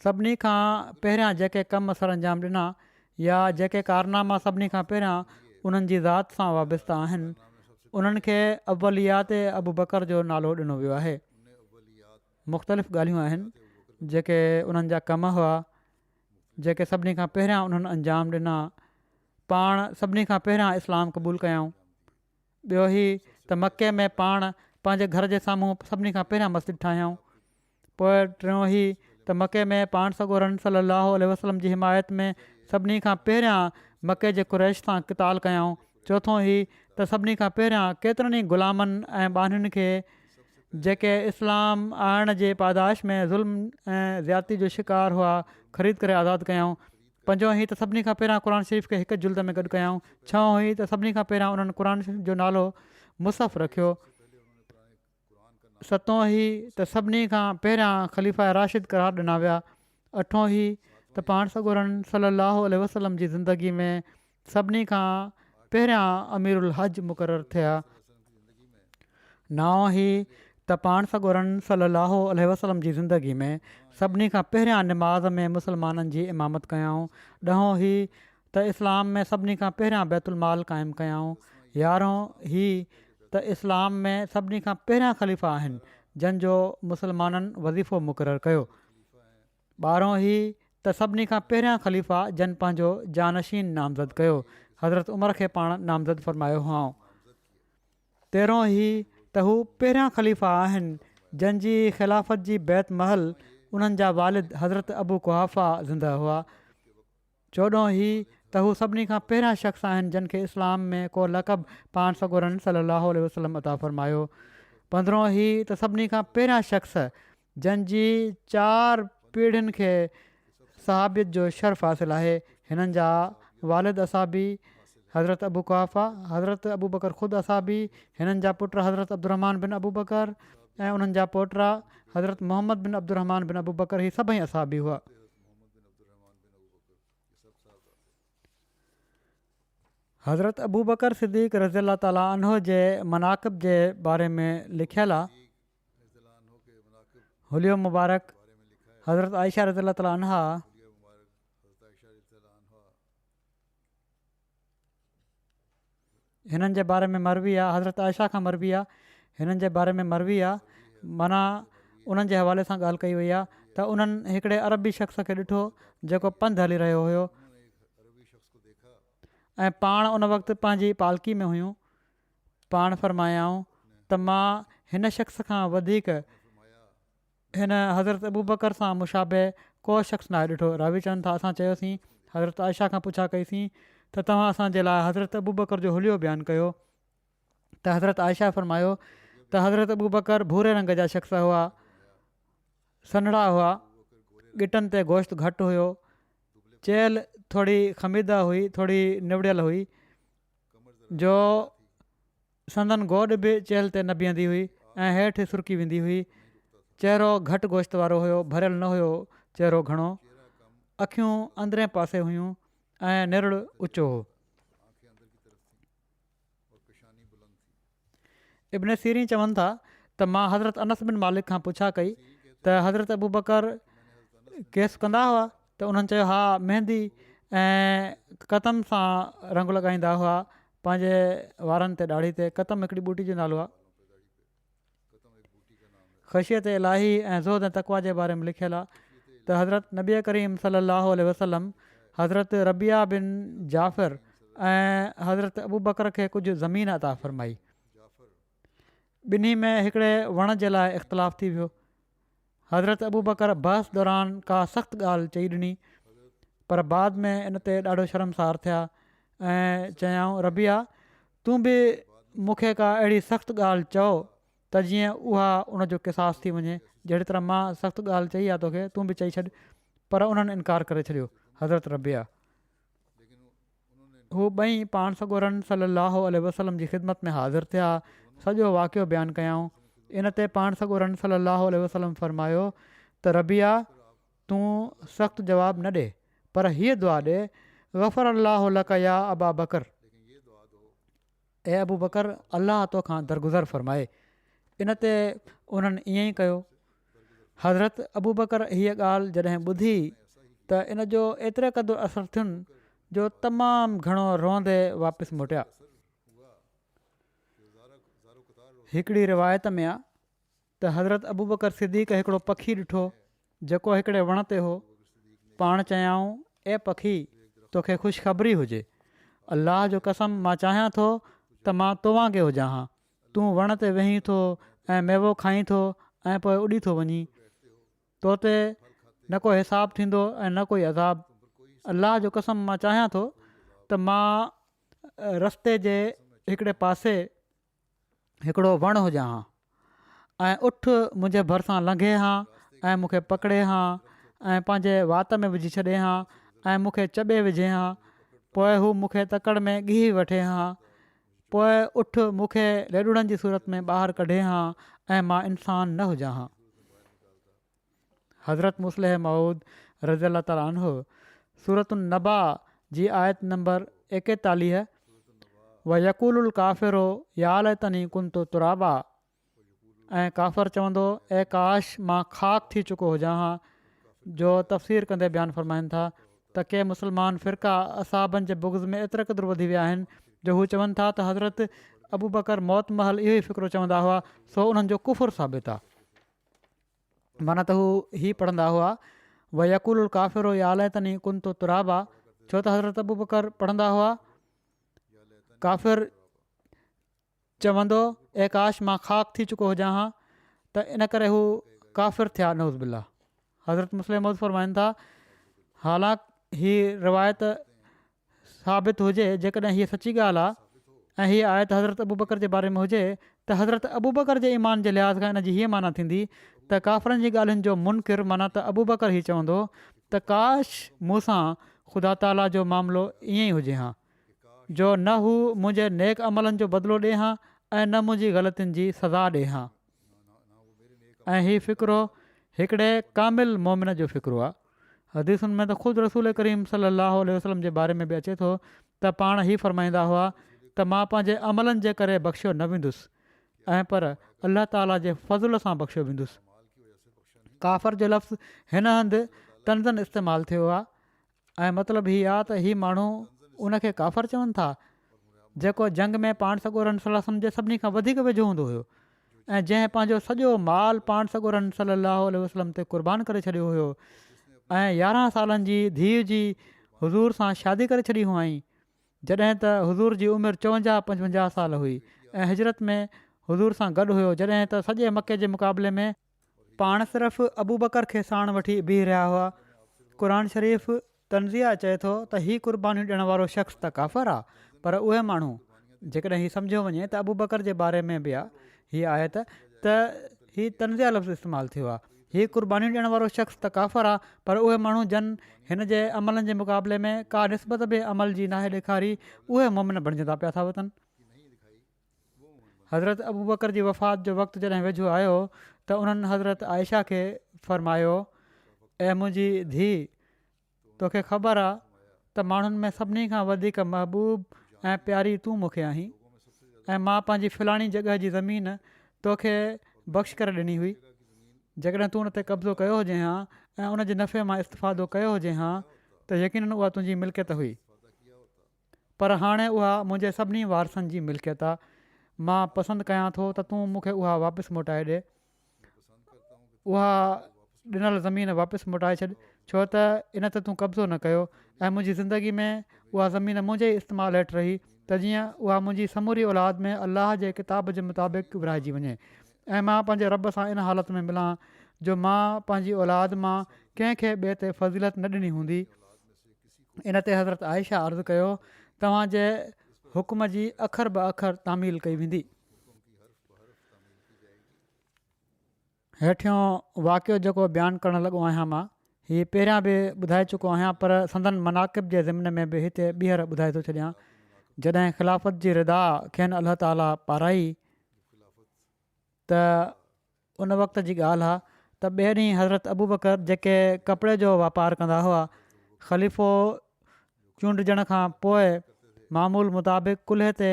सभिनी खां पहिरियां जेके कम सर अंजाम ॾिना या जेके कारनामा सभिनी खां पहिरियां उन्हनि जी ज़ात सां वाबस्ता आहिनि उन्हनि खे अव्वलियात अबू बकर जो नालो ॾिनो वियो आहे मुख़्तलिफ़ ॻाल्हियूं आहिनि जेके उन्हनि जा कम हुआ जेके सभिनी खां पहिरियां उन्हनि अंजाम ॾिना पाण सभिनी खां पहिरियां इस्लाम क़बूलु कयऊं ॿियो ई त मके में पाण पंहिंजे घर जे साम्हूं सभिनी खां पहिरियां मस्जिद ठाहियऊं पोइ टियों ई त मके में पाण सॻोरन सल्लल्लाहु अलैहि वसल्लम जी हिमायत में सभिनी खां पहिरियां मके जे कुरैश सां क़िताल कयऊं चोथों ई त सभिनी खां पहिरियां केतिरनि ई ग़ुलामनि ऐं बानियुनि खे जेके इस्लाम आणण जे पादाश में ज़ुल्म ऐं ज़्यादती जो शिकार हुआ ख़रीद करे आज़ादु कयऊं पंजों ई त सभिनी खां पहिरियां क़ुर शरीफ़ खे हिकु जुल्द में गॾु कयऊं छहों ई त सभिनी खां पहिरियां उन्हनि क़ुर शरीफ़ जो नालो मुसहफ़ रखियो सतों ई त सभिनी खां पहिरियां ख़लीफ़ा राशिद करार ॾिना विया अठों ई त पाण सॻोरन सल्लल्लाहु अलैहि वसल्लम जी ज़िंदगी में सभिनी खां पहिरियां अमीरुल हज मुक़ररु थिया नाओं ई त पाण सॻोरन सल्लल्लाहु अलैहि वसल्लम जी ज़िंदगी में सभिनी खां पहिरियां निमाज़ में मुसलमाननि जी इमामत कयऊं ॾहों ई त इस्लाम में सभिनी खां पहिरियां बैतुल माल क़ाइमु कयऊं यारहों ई त इस्लाम में सभिनी खां पहिरियां ख़लीफ़ा आहिनि जंहिंजो मुसलमाननि वज़ीफ़ो मुक़ररु कयो ॿारहों ई त सभिनी खां पहिरियां ख़लीफ़ा जन पंहिंजो जानशीन नामज़द कयो हज़रत उमर खे पाण नामज़द फ़रमायो हुआ तेरहों ई त हू पहिरियां ख़लीफ़ा आहिनि जंहिंजी ख़िलाफ़त जी बैत महल उन्हनि जा वालिद हज़रत अबू कुहाफ़ा ज़िंदा हुआ चोॾहों ई त हू सभिनी खां पहिरियां शख़्स आहिनि जिन खे इस्लाम में को लक़ब पाण सॻोरन सल्लल्लाहु अलैहि वसल्लम अता फ़रमायो पंद्रहों ई त सभिनी खां पहिरियां शख़्स जंहिंजी 4 पीढ़ियुनि खे सहाबियत जो शर्फ़ हासिलु आहे हिननि जा वालिद असाबी हज़रत अबू कुहाफ़ा हज़रत अबू बकर ख़ुदि असाबी हिननि जा पुट हज़रत अब्दुर्रहमान बिन अबू बकर ऐं उन्हनि जा पोटा हज़रत मोहम्मद बिन अब्दुलरहमान बिन अबू बकर ही सभई असहाबी हुआ। हज़रत अबू बकर सिद्दीक़ रज़ियल्लाहु ताला अन्हो जे मनाक़िब जे बारे में लिखियलु आहे। हुलियो मुबारक हज़रत आयशा रज़ियल्लाहु ताला अन्हा हिननि जे बारे में मरवी आहे, हज़रत आयशा खां मरवी आहे, हिननि जे बारे में मरवी आहे, माना उन्हनि जे हवाले सां ॻाल्हि कई वई आहे त उन्हनि हिकिड़े अरबी शख़्स खे ॾिठो जेको पंधु हली रहियो हुयो ऐं पाण उन वक़्तु पंहिंजी पालकी में हुयूं। पाण फ़रमायाऊं त मां हिन शख़्स खां वधीक हिन हज़रत अबू बकर सां मुशाबे को शख़्स नाहे ॾिठो। रावी चवनि था असां चयोसीं, हज़रत आयशा खां पुछा कईसीं त तव्हां असांजे लाइ हज़रत अबू बकर जो हुलियो बयानु कयो। त हज़रत आयशा फ़रमायो त हज़रत अबू बकर भूरे रंग जा शख़्स हुआ, सन्हड़ा हुआ, गिटनि ते गोश्त घटि हुयो, चेल थोरी ख़मीदा हुई, थोरी निवड़ियल हुई, जो संदन गोॾ बि चेल ते न बीहंदी हुई ऐं हेठि सुरकी वेंदी हुई। चहिरो घटि गोश्त वारो हुयो, भरियल न हुयो चहिरो घणो, अखियूं अंदरे पासे हुयूं ऐं निरुड़ ऊचो हो। इब्न सीरी चवनि था त मां हज़रत अनस बिन मालिक खां पुछा कई त हज़रत अबू बकर केस कंदा हुआ? त उन्हनि चयो हा, मेहंदी ऐं कतम सां रंग लॻाईंदा हुआ पंहिंजे वारनि ते, ॾाढ़ी ते। कतम हिकिड़ी ॿूटी जो नालो आहे। ख़शियत इलाही ऐं ज़ोद ऐं तक़वा जे बारे में लिखियलु आहे त हज़रत नबी करीम सल्लल्लाहु अलैहि वसल्लम हज़रत रबिया बिन जाफ़िर ऐं हज़रत अबू बकर खे कुझु ज़मीन अता फ़रमाई। ॿिन्ही में हिकिड़े वण जे लाइ इख़्तिलाफ़ु थी वियो। हज़रत अबू बकर बहस दौरान का सख़्तु ॻाल्हि चई ॾिनी, पर बाद में इन ते ॾाढो शर्मसार थिया ऐं चयाऊं रबिया तूं बि मूंखे का अहिड़ी सख़्तु ॻाल्हि चओ त जीअं उहा उनजो किसास थी वञे, जहिड़ी तरह मां सख़्तु ॻाल्हि चई आहे तोखे, तूं बि चई छॾ। पर उन्हनि इनकार करे छॾियो। हज़रत रबिया हू ॿई पाण सॻोरनि सल्लल्लाहु अलैहि वसल्लम जी ख़िदमत में हाज़िर थिया, सॼो वाक़ियो बयानु कयाऊं। इन ते पाण सॻोरनि सल्लल्लाहु अलैहि वसल्लम फ़रमायो त रबिया तूं सख़्तु जवाबु न ॾे, पर हीअ दुआ ॾे ग़फ़र अल्लाहु लक या अबा बकर, ए अबू बकर अलाह तोखां दरगुज़र फ़रमाए। इन ते उन्हनि ईअं ई कयो। हज़रत अबू बकर हीअ ॻाल्हि जॾहिं ॿुधी त इन जो एतिरे क़दुरु असरु थियुनि जो तमामु घणो रोंदे वापसि मोटिया। हिकिड़ी रिवायत में आहे त हज़रत अबू बकर सिद्दीक़ हिकिड़ो पखी ॾिठो जेको हिकिड़े वण ते हो। पाण चयाऊं ए पखी तोखे ख़ुशख़बरी हुजे, अलाह जो कसम मां चाहियां थो त मां तो वांगुरु हुजां हा। तूं वण ते वेहीं थो ऐं मेवो खाईं थो ऐं पोइ उॾी थो वञी। तो ते न को हिसाबु थींदो ऐं न कोई अज़ाब। अलाह जो कसम मां चाहियां थो त मां रस्ते जे हिकिड़े पासे हिकिड़ो वण हुजां हा ऐं उठ मुंहिंजे भरिसां लंघे हा ऐं मूंखे पकिड़े हा ऐं पंहिंजे वात में विझी छॾे हा ऐं मूंखे चॿे विझे हा। पोइ हू मूंखे तकड़ में ॻीह वठे हा। पोइ उठ मूंखे लेॾुड़नि जी सूरत में ॿाहिरि कढे हा ऐं मां इंसानु न हुजां हा। हज़रत मुस्लिह मऊद रज़ियल्लाहु ताला अन्हु सूरत नबा जी आयत नंबर 41 व यक़ूलुल काफ़िरो या लैतनी कुंतु तुराबा, ऐं काफ़िर चवंदो ऐं काश मां ख़ाक थी चुको हुजां हा। जो तफ़सीर कंदे बयानु फ़रमाइनि था त के मुस्लमान फ़िरका असाबनि जे बुग़्ज़ में एतिरे क़दुरु वधी विया आहिनि जो हू चवनि था त हज़रत अबू बकर मौत महल इहो ई फ़िक्रो चवंदा हुआ, सो उन्हनि जो कुफ़ुर साबित आहे। माना त हू ही पढ़ंदा हुआ व यक़ूलुल काफ़िरो या लैतनी कुंतु तुराबा, छो त हज़रत अबू बकर पढ़ंदा हुआ काफ़िर चवंदो ए काश मां ख़ाक थी चुको हुजां हा, त इन करे हू काफ़िर थिया नऊज़ बिल्लाह। हज़रत मुस्लिम मौद फ़रमाइनि था हालांकि हीअ रिवायत साबित हुजे, जेकॾहिं हीअ सची ॻाल्हि आहे ऐं हीअ आयत हज़रत अबू बकर जे बारे में हुजे त हज़रत अबू बकर जे ईमान जे लिहाज़ खां इन जी हीअ माना थींदी त काफ़िरनि जी ॻाल्हियुनि जो मुनकिर माना त अबू बकर ई चवंदो त काश मूंसां ख़ुदा ताला जो मामिलो ईअं ई हुजे हा, जो न हू मुंहिंजे नेक अमलनि जो बदिलो ॾिए हा ऐं न मुंहिंजी ग़लतियुनि जी सज़ा ॾिए हा। ऐं हीउ फ़िक्रो हिकिड़े कामिल मोमिन जो फ़िक्रो आहे। हदीसुनि में त ख़ुदि रसूल करीम सलाहु वसलम जे बारे में बि अचे थो त पाण ई फ़रमाईंदा हुआ त मां पंहिंजे अमलनि जे करे बख़्शियो न वेंदुसि ऐं पर अलाह ताला जे फज़ुल सां बख़्शियो वेंदुसि। काफ़र जो लफ़्ज़ हिन हंधि तनज़न इस्तेमालु थियो आहे ऐं मतिलबु हीअ आहे त हीअ माण्हू उनखे काफ़र चवनि था जेको जंग में पाण सॻोरन सलाहु जे सभिनी खां वधीक वेझो हूंदो हुयो ऐं जंहिं पंहिंजो सॼो माल पाण सॻोरन सलाहु वसलम ते क़ुर्बान करे छॾियो हुयो ऐं 11 सालनि जी धीउ जी हुज़ूर सां शादी करे छॾी हुआईं जॾहिं त हुज़ूर जी उमिरि 54-55 साल हुई ऐं हिजरत में हुज़ूर सां गॾु हुयो जॾहिं त सॼे मके जे मुक़ाबले में पाण सिर्फ़ु अबू बकर खे साण वठी बीह रहिया हुआ। क़ुर शरीफ़ तनज़िया चए थो त हीअ क़ुर्बानियूं ॾियण वारो शख़्स त काफ़र आहे, पर उहे माण्हू जेकॾहिं हीअ सम्झो वञे त अबू बकर जे बारे में बि आहे हीअ आयत त हीअ तनज़िया लफ़्ज़ इस्तेमालु थियो आहे। हीअ क़ुर्बानियूं ॾियण वारो शख़्स त काफ़र आहे, पर उहे माण्हू जन हिन जे अमलनि जे मुक़ाबले में का निस्बत बि अमल जी नाहे ॾेखारी उहे मोमिन बणिजंदा पिया था वठनि। हज़रत अबू बकर जी वफ़ात जो वक़्तु जॾहिं वेझो आयो त उन्हनि हज़रत आयशा खे फ़रमायो, ऐं मुंहिंजी धीउ तोखे ख़बर आहे त माण्हुनि में सभिनी खां वधीक महबूब ऐं प्यारी तूं मूंखे आहीं ऐं मां पंहिंजी फ़िलाणी जॻह जी ज़मीन तोखे बख़्श करे ॾिनी हुई। जेकॾहिं तूं हुन ते कब्ज़ो कयो हुजे हा ऐं उन जे नफ़े मां इस्तिफ़ादो कयो हुजे हा त यकीननि उहा तुंहिंजी मिल्कियत हुई, पर हाणे उहा मुंहिंजे सभिनी वारसनि जी मिल्कियत आहे। मां पसंदि कयां थो त तूं मूंखे उहा वापसि मोटाए ॾिए, उहा ॾिनल ज़मीन वापसि मोटाए छॾ, छो त इन ते तूं कब्ज़ो न कयो ऐं मुंहिंजी ज़िंदगी में उहा ज़मीन मुंहिंजे इस्तेमालु हेठि रही त जीअं उहा मुंहिंजी समूरी औलाद में अलाह जे किताब जे मुताबिक़ विराइजी वञे ऐं मां पंहिंजे रब सां इन हालत में मिलां जो मां पंहिंजी औलाद मां कंहिंखे ॿिए ते फ़ज़ीलत न ॾिनी हूंदी। इन ते हज़रत आयशा अर्ज़ु कयो, तव्हांजे हुकुम जी अखर ब अखर तामील कई वेंदी। हेठियों वाक़ियो जेको बयानु करणु लॻो आहियां मां हीअ पहिरियां बि ॿुधाए चुको आहियां, पर संदन मनाक़िब जे ज़िम्न में बि हिते ॿीहर ॿुधाए थो छॾियां। जॾहिं ख़िलाफ़त जी रिदा खेनि अलाह ताला पाराई त उन वक़्त जी ॻाल्हि आहे त ॿिए ॾींहुं हज़रत अबू बकर जेके कपिड़े जो वापारु कंदा हुआ ख़लीफ़ो चूंडजण खां पोइ मामूल मुताबिक़ कुल्हे ते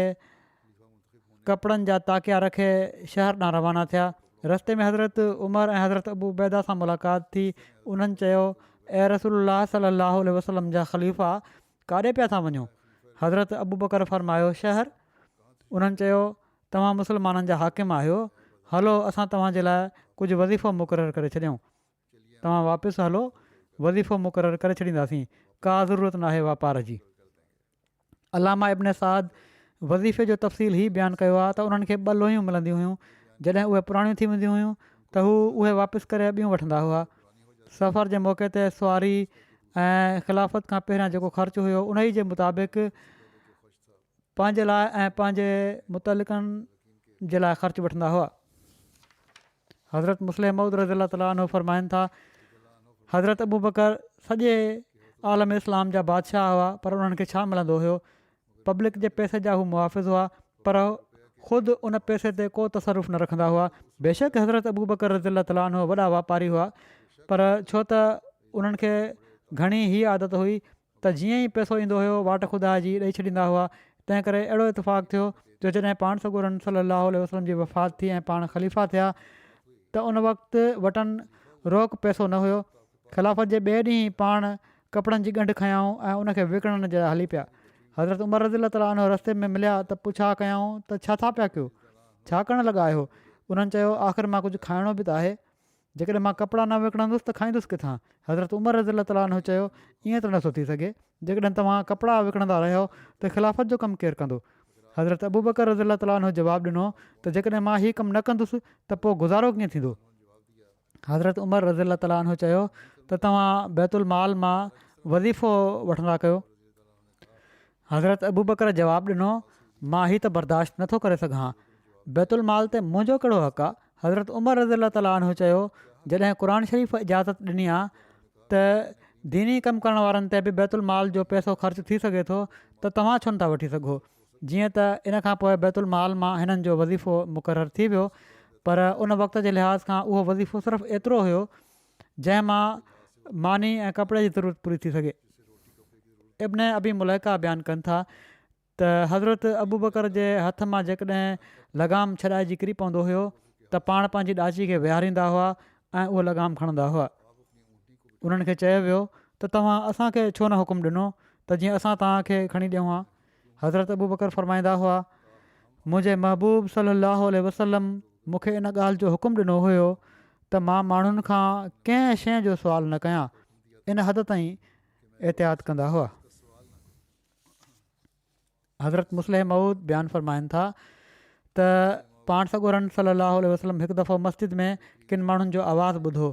कपिड़नि जा ताकिया रखे शहर ॾांहुं रवाना थिया। रस्ते में हज़रत उमर ऐं हज़रत अबू उबैदा सां मुलाक़ात थी। उन्हनि चयो, ऐं रसूलुल्लाह सल्लल्लाहु अलैहि वसल्लम जा ख़लीफ़ा काॾे पिया था वञो? हज़रत अबू बकर फ़रमायो, शहर। उन्हनि चयो, तव्हां मुस्लमाननि जा हाकिम आहियो, हलो असां तव्हांजे लाइ कुझु वज़ीफ़ो मुक़ररु करे छॾियऊं, तव्हां वापसि हलो, वज़ीफ़ो मुक़ररु करे छॾींदासीं, का ज़रूरत न आहे वापार जी। अलामा इब्न साद वज़ीफ़े जो तफ़सील ई बयानु कयो आहे त उन्हनि खे 2 लोहियूं मिलंदियूं हुयूं, जॾहिं उहे पुराणियूं थी वेंदियूं हुयूं त उहे वापसि करे ॿियूं वठंदा हुआ। सफ़र जे मौक़े ते सुवारी ऐं ख़िलाफ़त खां पहिरियां जेको ख़र्चु हुयो उन ई जे मुताबिक़ पंहिंजे लाइ ऐं पंहिंजे मुतलिक़नि जे लाइ ख़र्चु वठंदा हुआ। हज़रत मुस्लिम मऊद रज़ियल्लाहु ताला अन्हु फ़रमाइनि था, हज़रत अबू बकर सॼे आलम इस्लाम जा बादशाह हुआ, पर उन्हनि खे छा मिलंदो हुयो? पब्लिक जे पैसे जा हू मुहाफ़िज़ हुआ, पर ख़ुदि उन पैसे ते को तसरुफ़ न रखंदा हुआ। बेशक हज़रत अबू बकर रज़ियल्लाहु ताला अन्हु वॾा वापारी हुआ, पर छो त उन्हनि खे घणी हीअ आदत हुई त जीअं ई पैसो ईंदो हुयो वाट ख़ुदा जी ॾेई छॾींदा हुआ। तंहिं करे अहिड़ो इतफ़ाक़ थियो जो जॾहिं पाण सॻोरन सल्लल्लाहु अलैहि वसल्लम जी वफ़ात थी ऐं पाण ख़लीफ़ा थिया त उन वक़्तु वटनि रोक पैसो न हुयो। ख़िलाफ़त जे ॿिए ॾींहुं पाण कपिड़नि जी ॻंढि खयाऊं ऐं उनखे विकिणण जे लाइ हली पिया। हज़रत उमर रज़ियल्लाहु ताला अन्हु रस्ते में मिलिया त पुछा कयऊं त छा था पिया कयो, छा करणु लॻा आहियो? उन्हनि चयो, आख़िर मां कुझु खाइणो बि त आहे, जेकॾहिं मां कपिड़ा न विकिणंदुसि त खाईंदुसि किथां? हज़रत उमर रज़ियल्लाहु ताला अन्हु चयो, ईअं त नथो थी सघे, जेकॾहिं तव्हां कपिड़ा विकिणंदा रहियो त ख़िलाफ़त जो कमु केरु कंदो? हज़रत अबू बकर रज़ियल्लाहु ताला अन्हु जवाबु ॾिनो त जेकॾहिं मां हीउ कमु न कंदुसि त पोइ गुज़ारो कीअं थींदो? हज़रत उमर रज़ियल्लाहु ताला अन्हु चयो त तव्हां बैतुल माल मां वज़ीफ़ो वठंदा कयो। हज़रत अबू बकर जवाबु ॾिनो, मां हीउ त बर्दाश्त नथो करे सघां, बैतुल माल ते मुंहिंजो कहिड़ो हक़ आहे? हज़रत उमर रज़ियल्लाहु ताला अन्हु चयो, जॾहिं क़ुर शरीफ़ इजाज़त ॾिनी आहे त दीनी कमु करण वारनि ते बि बैतुल माल जो पैसो ख़र्चु थी सघे थो त तव्हां छो नथा वठी सघो? जीअं त इन खां पोइ बैतुल माल मां हिननि जो वज़ीफ़ो मुक़ररु थी वियो, पर उन वक़्त जे लिहाज़ खां उहो वज़ीफ़ो सिर्फ़ु एतिरो हुयो जंहिं मां मानी ऐं कपिड़े जी ज़रूरत पूरी थी सघे। इब्न अबी मुलैका बयानु कनि था त हज़रत अबू बकर जे हथ मां जेकॾहिं लगाम छॾाइजी किरी पवंदो हुयो त पाण पंहिंजी ॾाची खे विहारींदा हुआ ऐं उहो लगाम खणंदा हुआ। उन्हनि खे चयो वियो त तव्हां असांखे छो न हुकुम ॾिनो त जीअं असां तव्हांखे खणी ॾियूं हा। हज़रत अबू बकर फ़रमाईंदा हुआ मुंहिंजे महबूब सलाहु वसलम मूंखे इन ॻाल्हि जो हुकुम ॾिनो हुयो त मां माण्हुनि खां कंहिं शइ जो सुवालु न कयां। इन हद ताईं एहतियात कंदा हुआ। हज़रत मुस्लिम मऊद बयानु फ़रमाइनि था त पाण सॻोरन सलाहु वसलम हिकु दफ़ो मस्जिद में किन माण्हुनि जो आवाज़ु ॿुधो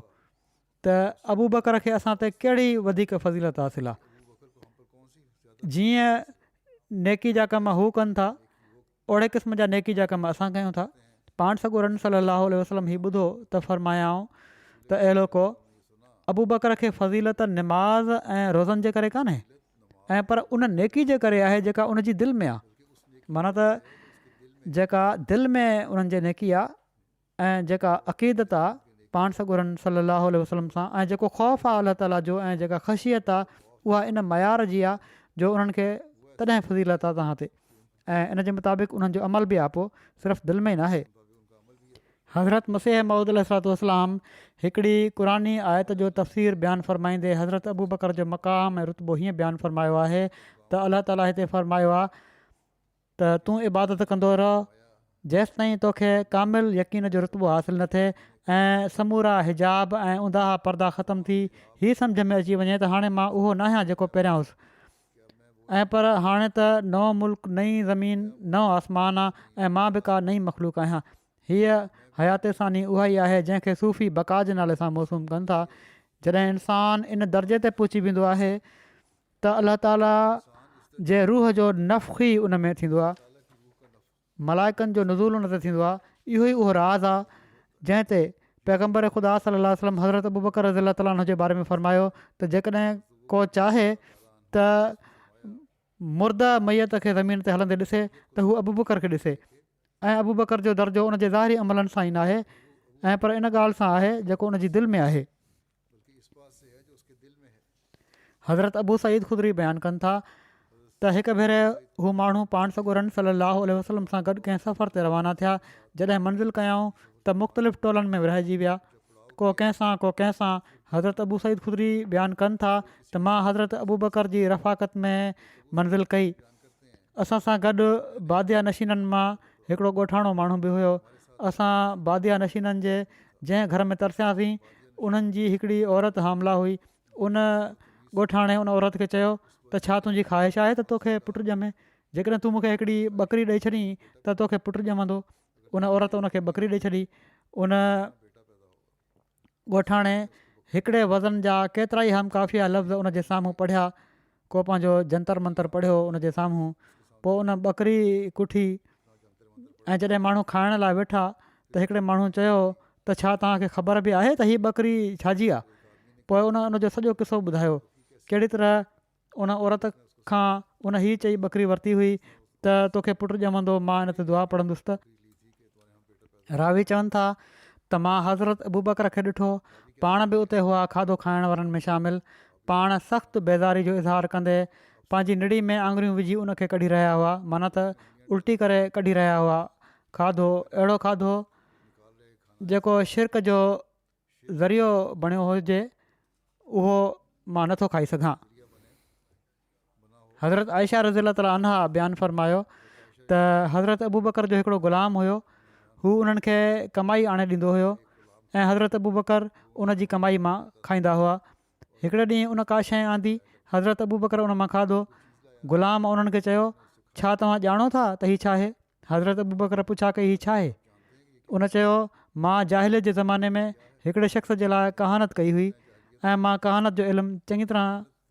त अबू बकर खे असां ते कहिड़ी वधीक फज़ीलत हासिलु आहे। जीअं नेकी जा कम हू कनि था ओड़े क़िस्म जा नेकी जा कम असां कयूं था। पाण सॻोरन सलाहु वसलम हीउ ॿुधो त फ़रमायाऊं त अहिड़ो को अबू बकर खे फ़ज़ीलत निमाज़ ऐं रोज़नि जे करे कान्हे ऐं पर उन नेकी जे करे आहे जेका उन जी दिलि में आहे। माना त जेका दिलि में उन्हनि जे नेकी आहे ऐं जेका अक़ीदत आहे पाण सॻोरन सलाहु वसलम सां ऐं जेको ख़ौफ़ आहे अलाह ताला जो ऐं जेका ख़शियत आहे उहा इन मयार जी आहे जो उन्हनि खे तॾहिं फज़ीलत आहे तव्हां ते ऐं इन जे मुताबिक़ उन्हनि जो अमल बि आहे पोइ सिर्फ़ु दिलि में ई नाहे। हज़रत मसीह मऊद अलैहिस्सलाम हिकिड़ी क़ुरानी आयत जो तफ़सीर बयानु फ़रमाईंदे हज़रत अबू बकर जो मक़ाम ऐं रुतबो हीअं बयानु फ़रमायो आहे त अलाह ताला हिते फ़रमायो आहे त तूं इबादत कंदो रह जेसि ताईं तोखे कामिल यकीन जो रुतबो हासिलु न थिए ऐं समूरा हिजाब ऐं उंदाहा पर्दा ख़तमु थी हीअ सम्झ में अची वञे त हाणे मां उहो न आहियां जेको पहिरियां हुउसि ऐं पर हाणे त नओं मुल्क नई ज़मीन नओं आसमान आहे ऐं मां बि का नई मख़लूक आहियां। हीअ हयात सानी उहा ई आहे जंहिंखे सूफ़ी बका जे नाले सां मौसूम कनि था। जॾहिं इंसानु इन दर्जे ते पहुची वेंदो आहे त अलाह ताला जे रूह जो नफ़्ख़ी उन में थींदो आहे मलाइकनि जो नुज़ूल उन ते थींदो आहे। इहो ई उहो राज़ आहे जंहिं ते पैगम्बर ख़ुदा सल्लल्लाहु अलैहि वसल्लम हज़रत अबू बकर रज़ियल्लाहु ताला अन्हु जे बारे में फ़रमायो त जेकॾहिं को चाहे त मुर्दा मैयत खे ज़मीन ते हलंदे ॾिसे त हू अबू बकर खे ॾिसे ऐं अबू बकर जो दर्जो उन जे ज़ाहिरी अमलनि सां ई न आहे ऐं पर इन ॻाल्हि सां आहे जेको उन जी दिलि में आहे। हज़रत अबू सईद ख़ुदरी बयानु कनि था त हिकु भेरे हू माण्हू पाण सॻोरन सलाहु वसलम सां गॾु कंहिं सफ़र ते रवाना थिया। जॾहिं मंज़िल कयऊं त मुख़्तलिफ़ टोलनि में विरहाइजी विया को कंहिंसां को कंहिंसां। हज़रत अबू सईद ख़ुदरी बयानु कनि था त मां हज़रत अबू बकर जी रफ़ाक़त में मंज़िल कई। असां सां गॾु बादिया नशीननि मां हिकिड़ो ॻोठाणो माण्हू बि हुयो। असां बादिया नशीननि जे जंहिं घर में तरसियासीं उन्हनि जी हिकिड़ी औरत हामला हुई। उन ॻोठाणे उन औरत खे चयो त छा तुंहिंजी ख़्वाहिश आहे त तोखे पुटु ॼमे जेकॾहिं तूं मूंखे हिकिड़ी ॿकरी ॾेई छॾीं त तोखे पुटु ॼमंदो। उन औरत उनखे ॿकरी ॾेई छॾी। उन ॻोठाणे हिकिड़े वज़न जा केतिरा ई हम काफ़िया लफ़्ज़ उन जे साम्हूं पढ़िया को पंहिंजो जंतर मंतर पढ़ियो उन जे साम्हूं। पोइ उन ॿकरी कुठी ऐं जॾहिं माण्हू खाइण लाइ वेठा त हिकिड़े माण्हू चयो त छा तव्हांखे ख़बर बि आहे त हीअ ॿकरी छाजी आहे। पोइ उनजो सॼो किसो ॿुधायो कहिड़ी तरह उन औरत खां उन हीअ चई ॿकरी वरिती हुई त तोखे पुटु ॼमंदो मां इन ते दुआ पढ़ंदुसि। त रावी चवनि था त मां हज़रत अबू बकर खे ॾिठो पाण बि उते हुआ खाधो खाइण वारनि में शामिलु। पाण सख़्तु बेज़ारी जो इज़हार कंदे पंहिंजी निड़ी में आङुरियूं विझी उनखे कढी रहिया हुआ माना त उल्टी करे कढी रहिया हुआ। खाधो अहिड़ो खाधो जेको शिरक जो ज़रियो बणियो हुजे उहो मां नथो खाई सघां। हज़रत आयशा रज़ियल्लाहु ताला अन्हा बयानु फ़रमायो त हज़रत अबू बकर जो हिकिड़ो ग़ुलाम हुयो। हू उन्हनि खे कमाई आणे ॾींदो हुयो ऐं हज़रत अबू बकर उन जी कमाई मां खाईंदा हुआ। हिकिड़े ॾींहुं उन का शइ आंदी हज़रत अबू बकर उन मां खाधो। ग़ुलाम उन्हनि खे चयो छा तव्हां ॼाणो था त हीअ छा आहे। हज़रत अबू बकर पुछा कई हीअ छा आहे। उन चयो मां जाहिलियत जे ज़माने में हिकिड़े शख़्स जे लाइ कहानत कई हुई ऐं मां कहानत जो इल्मु चङी तरह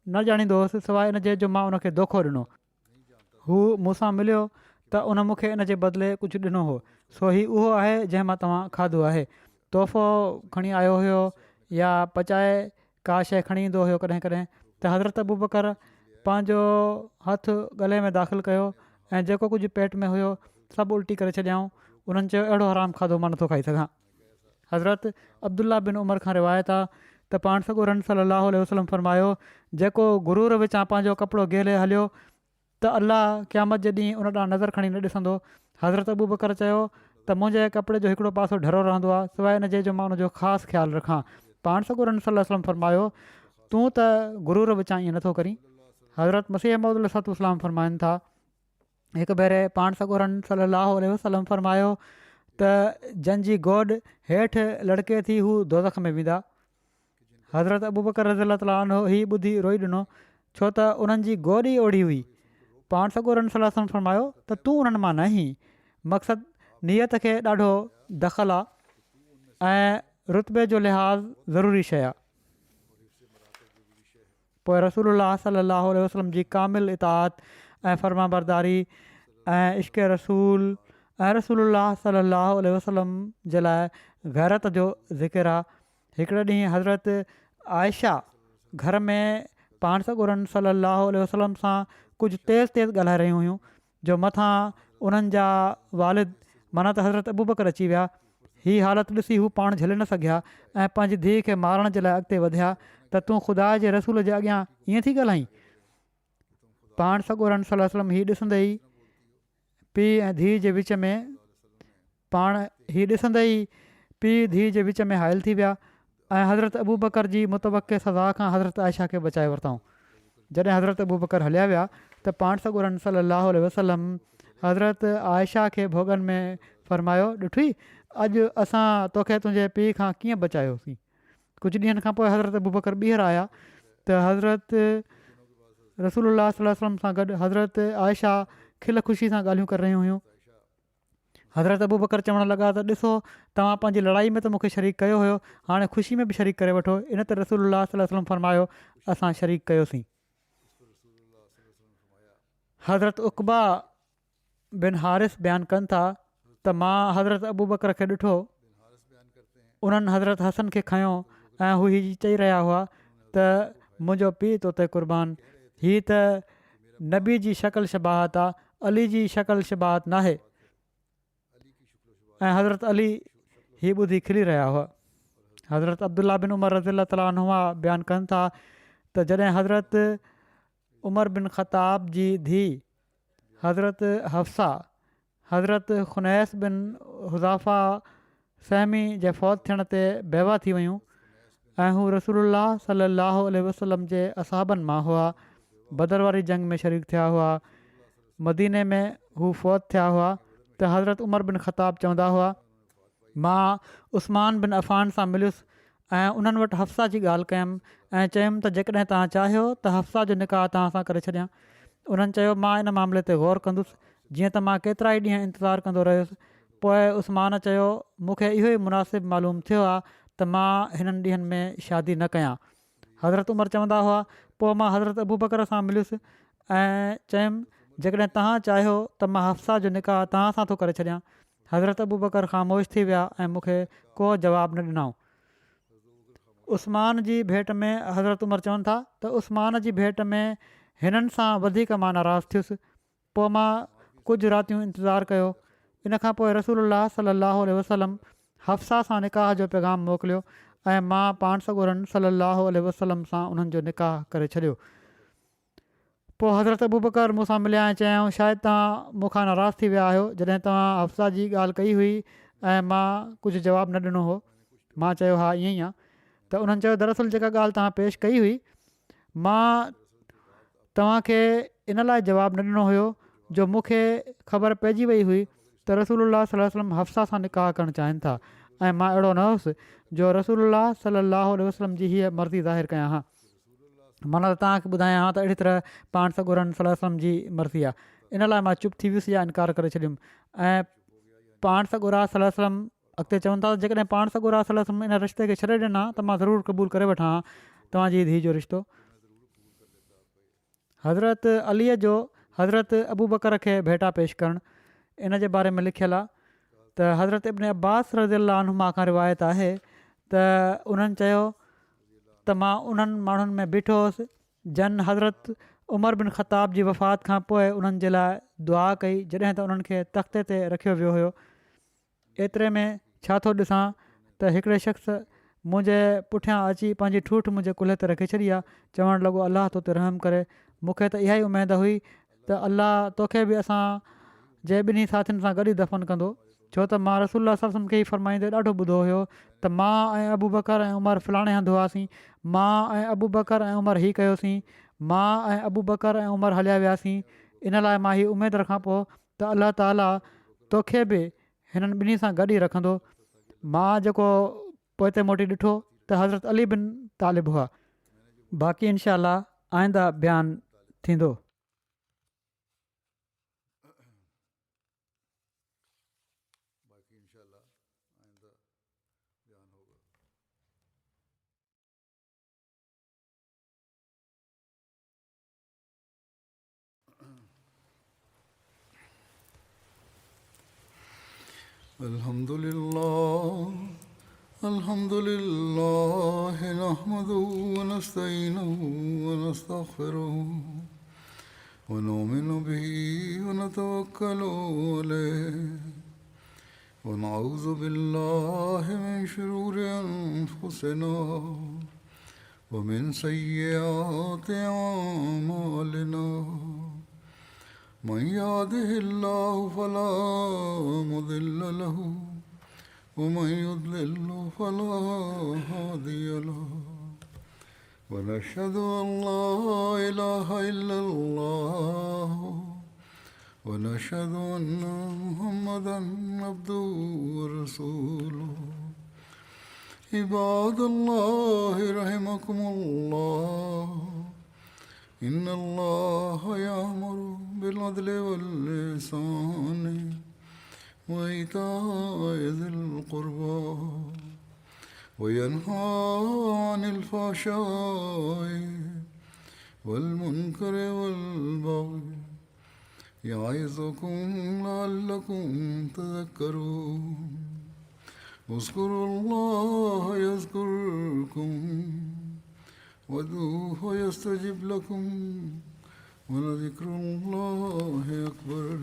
न ॼाणींदो हुउसि सवाइ इन जे जो मां उनखे धोखो ॾिनो। हू मूंसां मिलियो त उन मूंखे इन जे बदिले कुझु ॾिनो हो सो ही उहो आहे जंहिं मां तव्हां खाधो आहे। तोहफ़ो खणी आयो हुयो या पचाए का शइ खणी ईंदो हुयो कॾहिं कॾहिं त हज़रत अबू बकर पंहिंजो हथु गले में दाख़िलु कयो ऐं जेको कुझु पेट में हुयो सभु उल्टी करे छॾियाऊं। उन्हनि चयो अहिड़ो हराम खाधो मां नथो खाई सघां। हज़रत अब्दुल्ला बिन उमर खां रिवायत आहे त पाण सॻोरन सलाहु वसलम फरमायो, जेको गुरूर विचां पंहिंजो कपिड़ो गेले हलियो त अलाह क़यामत जे ॾींहुं उन ॾांहुं नज़र खणी न ॾिसंदो। हज़रत अबू बकर चयो त मुंहिंजे कपिड़े जो हिकिड़ो पासो ढरो रहंदो आहे, सवाइ इन जे जो मां उनजो ख़ासि ख़्यालु रखां। पाण सॻोरन सलाहु फरमायो, तूं त गुरूर विचां ईअं नथो करीं। हज़रत मसीह मौद सलाम फरमाइनि था, हिकु भेरे पाण सॻोरन सलाहु वसलम फरमायो त जंहिंजी गोॾ हेठि लड़के थी हू दोज़ख में वेंदा। हज़रत अबू बकर रज़ी ताला अन्हु हीउ ॿुधी रोई ॾिनो, छो त उन्हनि जी गोॾ ई ओढ़ी हुई। पाण सॻोरन सलाहु फरमायो त तूं उन्हनि मां न आहीं, मक़सदु नियत खे ॾाढो दख़ल आहे ऐं रुतबे जो लिहाज़ ज़रूरी शइ आहे। पोइ रसूलुल्लाह सलाहु वसलम जी कामिल इताअत ऐं फ़र्मा बरदारी ऐं इश्क़ रसूल ऐं रसूलुल्लाह सलाहु वसलम जे लाइ गैरत जो ज़िक्र आहे। हिकिड़े ॾींहुं हज़रत आयशा घर में पाण सॻोरन सलाहु वसलम सां कुझु तेज़ ॻाल्हाए रहियूं हुयूं, जो मथां उन्हनि जा वालिद माना त हज़रत अबू बकर अची विया। हीअ हालति ॾिसी हू पाण झले न सघिया ऐं पंहिंजी धीउ खे मारण जे लाइ अॻिते वधिया त तूं ख़ुदा जे रसूल जे अॻियां ईअं थी ॻाल्हाईं। पाण सॻोरन सलाहु वसलम हीअ ॾिसंदे ई पीउ ऐं धीउ जे विच में पीउ धीउ जे विच में हायल थी विया ऐं हज़रत अबू बकर जी मुतवक़े सज़ा खां हज़रत आयशा खे बचाए वरितऊं। जॾहिं हज़रत अबू बकर हलिया विया त पाण सॻोरन सलाहु वसलम हज़रत आयशा खे भोॻनि में फ़रमायो, ॾिठई अॼु असां तोखे तुंहिंजे पीउ खां कीअं बचायोसीं। कुझु ॾींहंनि खां पोइ हज़रत अबू बकर ॿीहर आया त हज़रत रसूलुल्लाह सलाहु वसलम सां गॾु हज़रत आयशा खिल ख़ुशी सां ॻाल्हियूं करे रहियूं हुयूं। हज़रत अबू बकर चवणु लॻा त ॾिसो तव्हां पंहिंजी लड़ाई में त मूंखे शरीक कयो हुयो, हाणे ख़ुशी में बि शरीक करे वठो। इन ते रसूलुल्लाह सलाहु वसलम फरमायो, असां शरीक कयोसीं। हज़रत उक़बा बिन हारिस बयानु कनि था त मां हज़रत अबू बकर खे ॾिठो, उन्हनि हज़रत हसन खे खयों ऐं हू हीअ चई रहिया हुआ त मुंहिंजो पीउ तो ते क़ुर्बान, हीअ त नबी जी शकल शबाहत आहे, अली जी शकल शबाहत नाहे। ऐं हज़रत अली हीअ ॿुधी खिली रहिया हुआ। हज़रत अब्दुल्ला बिन उमर रज़ी ताला अन्हुमा बयानु कनि था त जॾहिं हज़रत उमर बिन ख़ताब जी धीउ हज़रत हफ्सा हज़रत खुनैस बिन हुज़ाफ़ा सहमी जे फ़ौत थियण ते बेवा थी वियूं ऐं हू रसूलुल्लाह सलाहु वसलम जे असहाबनि मां हुआ, बदर वारी जंग में शरीक थिया हुआ, मदीने में हू फ़ौत थिया हुआ, त हज़रत उमर बिन ख़ताब चवंदा हुआ, मां उस्मान बिन अफ़ान सां मिलियुसि ऐं उन्हनि वटि हफ्सा जी ॻाल्हि कयमि ऐं चयुमि त जेकॾहिं तव्हां चाहियो त हफ्सा जो निकाह तव्हां सां करे छॾियां। उन्हनि चयो मां इन मामले ते ग़ौर कंदुसि, जीअं त मां केतिरा ई ॾींहं इंतज़ारु कंदो रहियुसि। पोइ उस्मान चयो मूंखे इहो ई मुनासिबु मालूम थियो आहे त मां हिननि ॾींहंनि में शादी न कयां। हज़रत उमर चवंदा हुआ, पोइ मां हज़रत अबू बकर सां मिलियुसि ऐं चयुमि जेकॾहिं तव्हां चाहियो त मां हफ्सा जो निकाह तव्हां सां थो करे छॾियां। हज़रत अबू बकर ख़ामोश थी विया ऐं मूंखे को जवाबु न ॾिनऊं। उस्मान जी भेट में हज़रत उमर चवनि था त उस्मान जी भेट में हिननि सां वधीक मां नाराज़ थियुसि। पोइ मां कुझु रातियूं इंतज़ारु कयो। इन खां पोइ रसूलुल्लाह सलाहु वसलम हफ्सा सां निकाह जो पैगाम मोकिलियो ऐं मां पाण सॻोरन सलाहु वसलम सां उन्हनि जो निकाह करे छॾियो। पोइ हज़रत अबू बकर मूंसां मिलिया ऐं चयाऊं शायदि तव्हां मूंखां नाराज़ थी विया आहियो जॾहिं तव्हां हफ्सा जी ॻाल्हि कई हुई ऐं मां कुझु जवाबु न ॾिनो हो। मां चयो हा ईअं ई आहे। त उन्हनि चयो दरअसल जेका ॻाल्हि तव्हां पेश कई हुई मां तव्हांखे इन लाइ जवाबु न ॾिनो हुयो जो मूंखे ख़बर पइजी वई हुई त रसूलुल्लाह सलाहु वसलम हफ्सा सां निकाह करणु चाहिनि था ऐं मां अहिड़ो न हुउसि जो रसूलुल्लाह सलाहु वसलम जी हीअ मर्ज़ी ज़ाहिर कयां हा। माना त तव्हांखे ॿुधायां हा त अहिड़ी तरह पाण सॻोरन सलाहु वसलम जी मर्ज़ी आहे। इन लाइ मां चुप थी वियुसि या इनकार करे छॾियुमि। ऐं पाण सॻोरा सलाहु वसलम अॻिते चवनि था जेकॾहिं पाण सॻोरा सलाहु वसलम इन रिश्ते खे छॾे ॾिना त मां ज़रूरु क़बूल करे वठां तव्हांजी धीउ जो रिश्तो। हज़रत अलीअ जो हज़रत अबू बकर खे भेटा पेश करणु इन जे बारे में लिखियलु आहे त हज़रत इब्न अब्बास रज़ी अल्लाह अन्हुमा खां रिवायत आहे त उन्हनि चयो त मां उन्हनि माण्हुनि में बीठो हुउसि जन हज़रत उमर बिन ख़ताब जी वफ़ात खां पोइ उन्हनि जे लाइ दुआ कई जॾहिं त उन्हनि खे तख़्ते ते रखियो वियो हुयो। एतिरे में छा थो ॾिसां त हिकिड़े शख़्स मुंहिंजे पुठियां अची पंहिंजी ठूठ मुंहिंजे कुल्हे ते रखी छॾी आहे, चवणु लॻो अलाह तो ते रहम करे। मूंखे त इहा ई उमेद हुई त अलाह तोखे बि असां जे ॿिन्ही साथियुनि सां गॾु ई दफ़न कंदो, छो त मां रसूल सल्लल्लाहु खे ई फरमाईंदे ॾाढो ॿुधो हुयो त मां ऐं अबू बकर ऐं उमर फलाणे हंधि हुआसीं, मां ऐं अबू बकर ऐं उमर हीअ कयोसीं, मां ऐं अबू बकर ऐं उमर हलिया वियासीं। इन लाइ मां हीअ उमेदु रखां पोइ त अलाह ताला तोखे बि हिननि ॿिन्ही सां गॾु ई रखंदो। मां जेको पोइ ते मोटी ॾिठो त हज़रत अली बिन तालिब हुआ। बाक़ी इनशा आइंदा बयानु थींदो। الحمد لله نحمده ونستعينه ونستغفره ونؤمن به ونتوكل عليه ونعوذ بالله من شرور أنفسنا ومن سيئات أعمالنا من يهده الله فلا مضل له ومن يضلل فلا هادي له ونشهد أن لا إله إلا الله ونشهد أن محمدا عبده ورسوله عباد الله رحمكم الله إن الله يأمر بالعدل والإحسان وإيتاء ذي القربى وينهى عن الفحشاء والمنكر والبغي يعظكم لعلكم تذكرون اذكروا الله يذكركم وادعوه يستجب لكم ولذكر الله أكبر.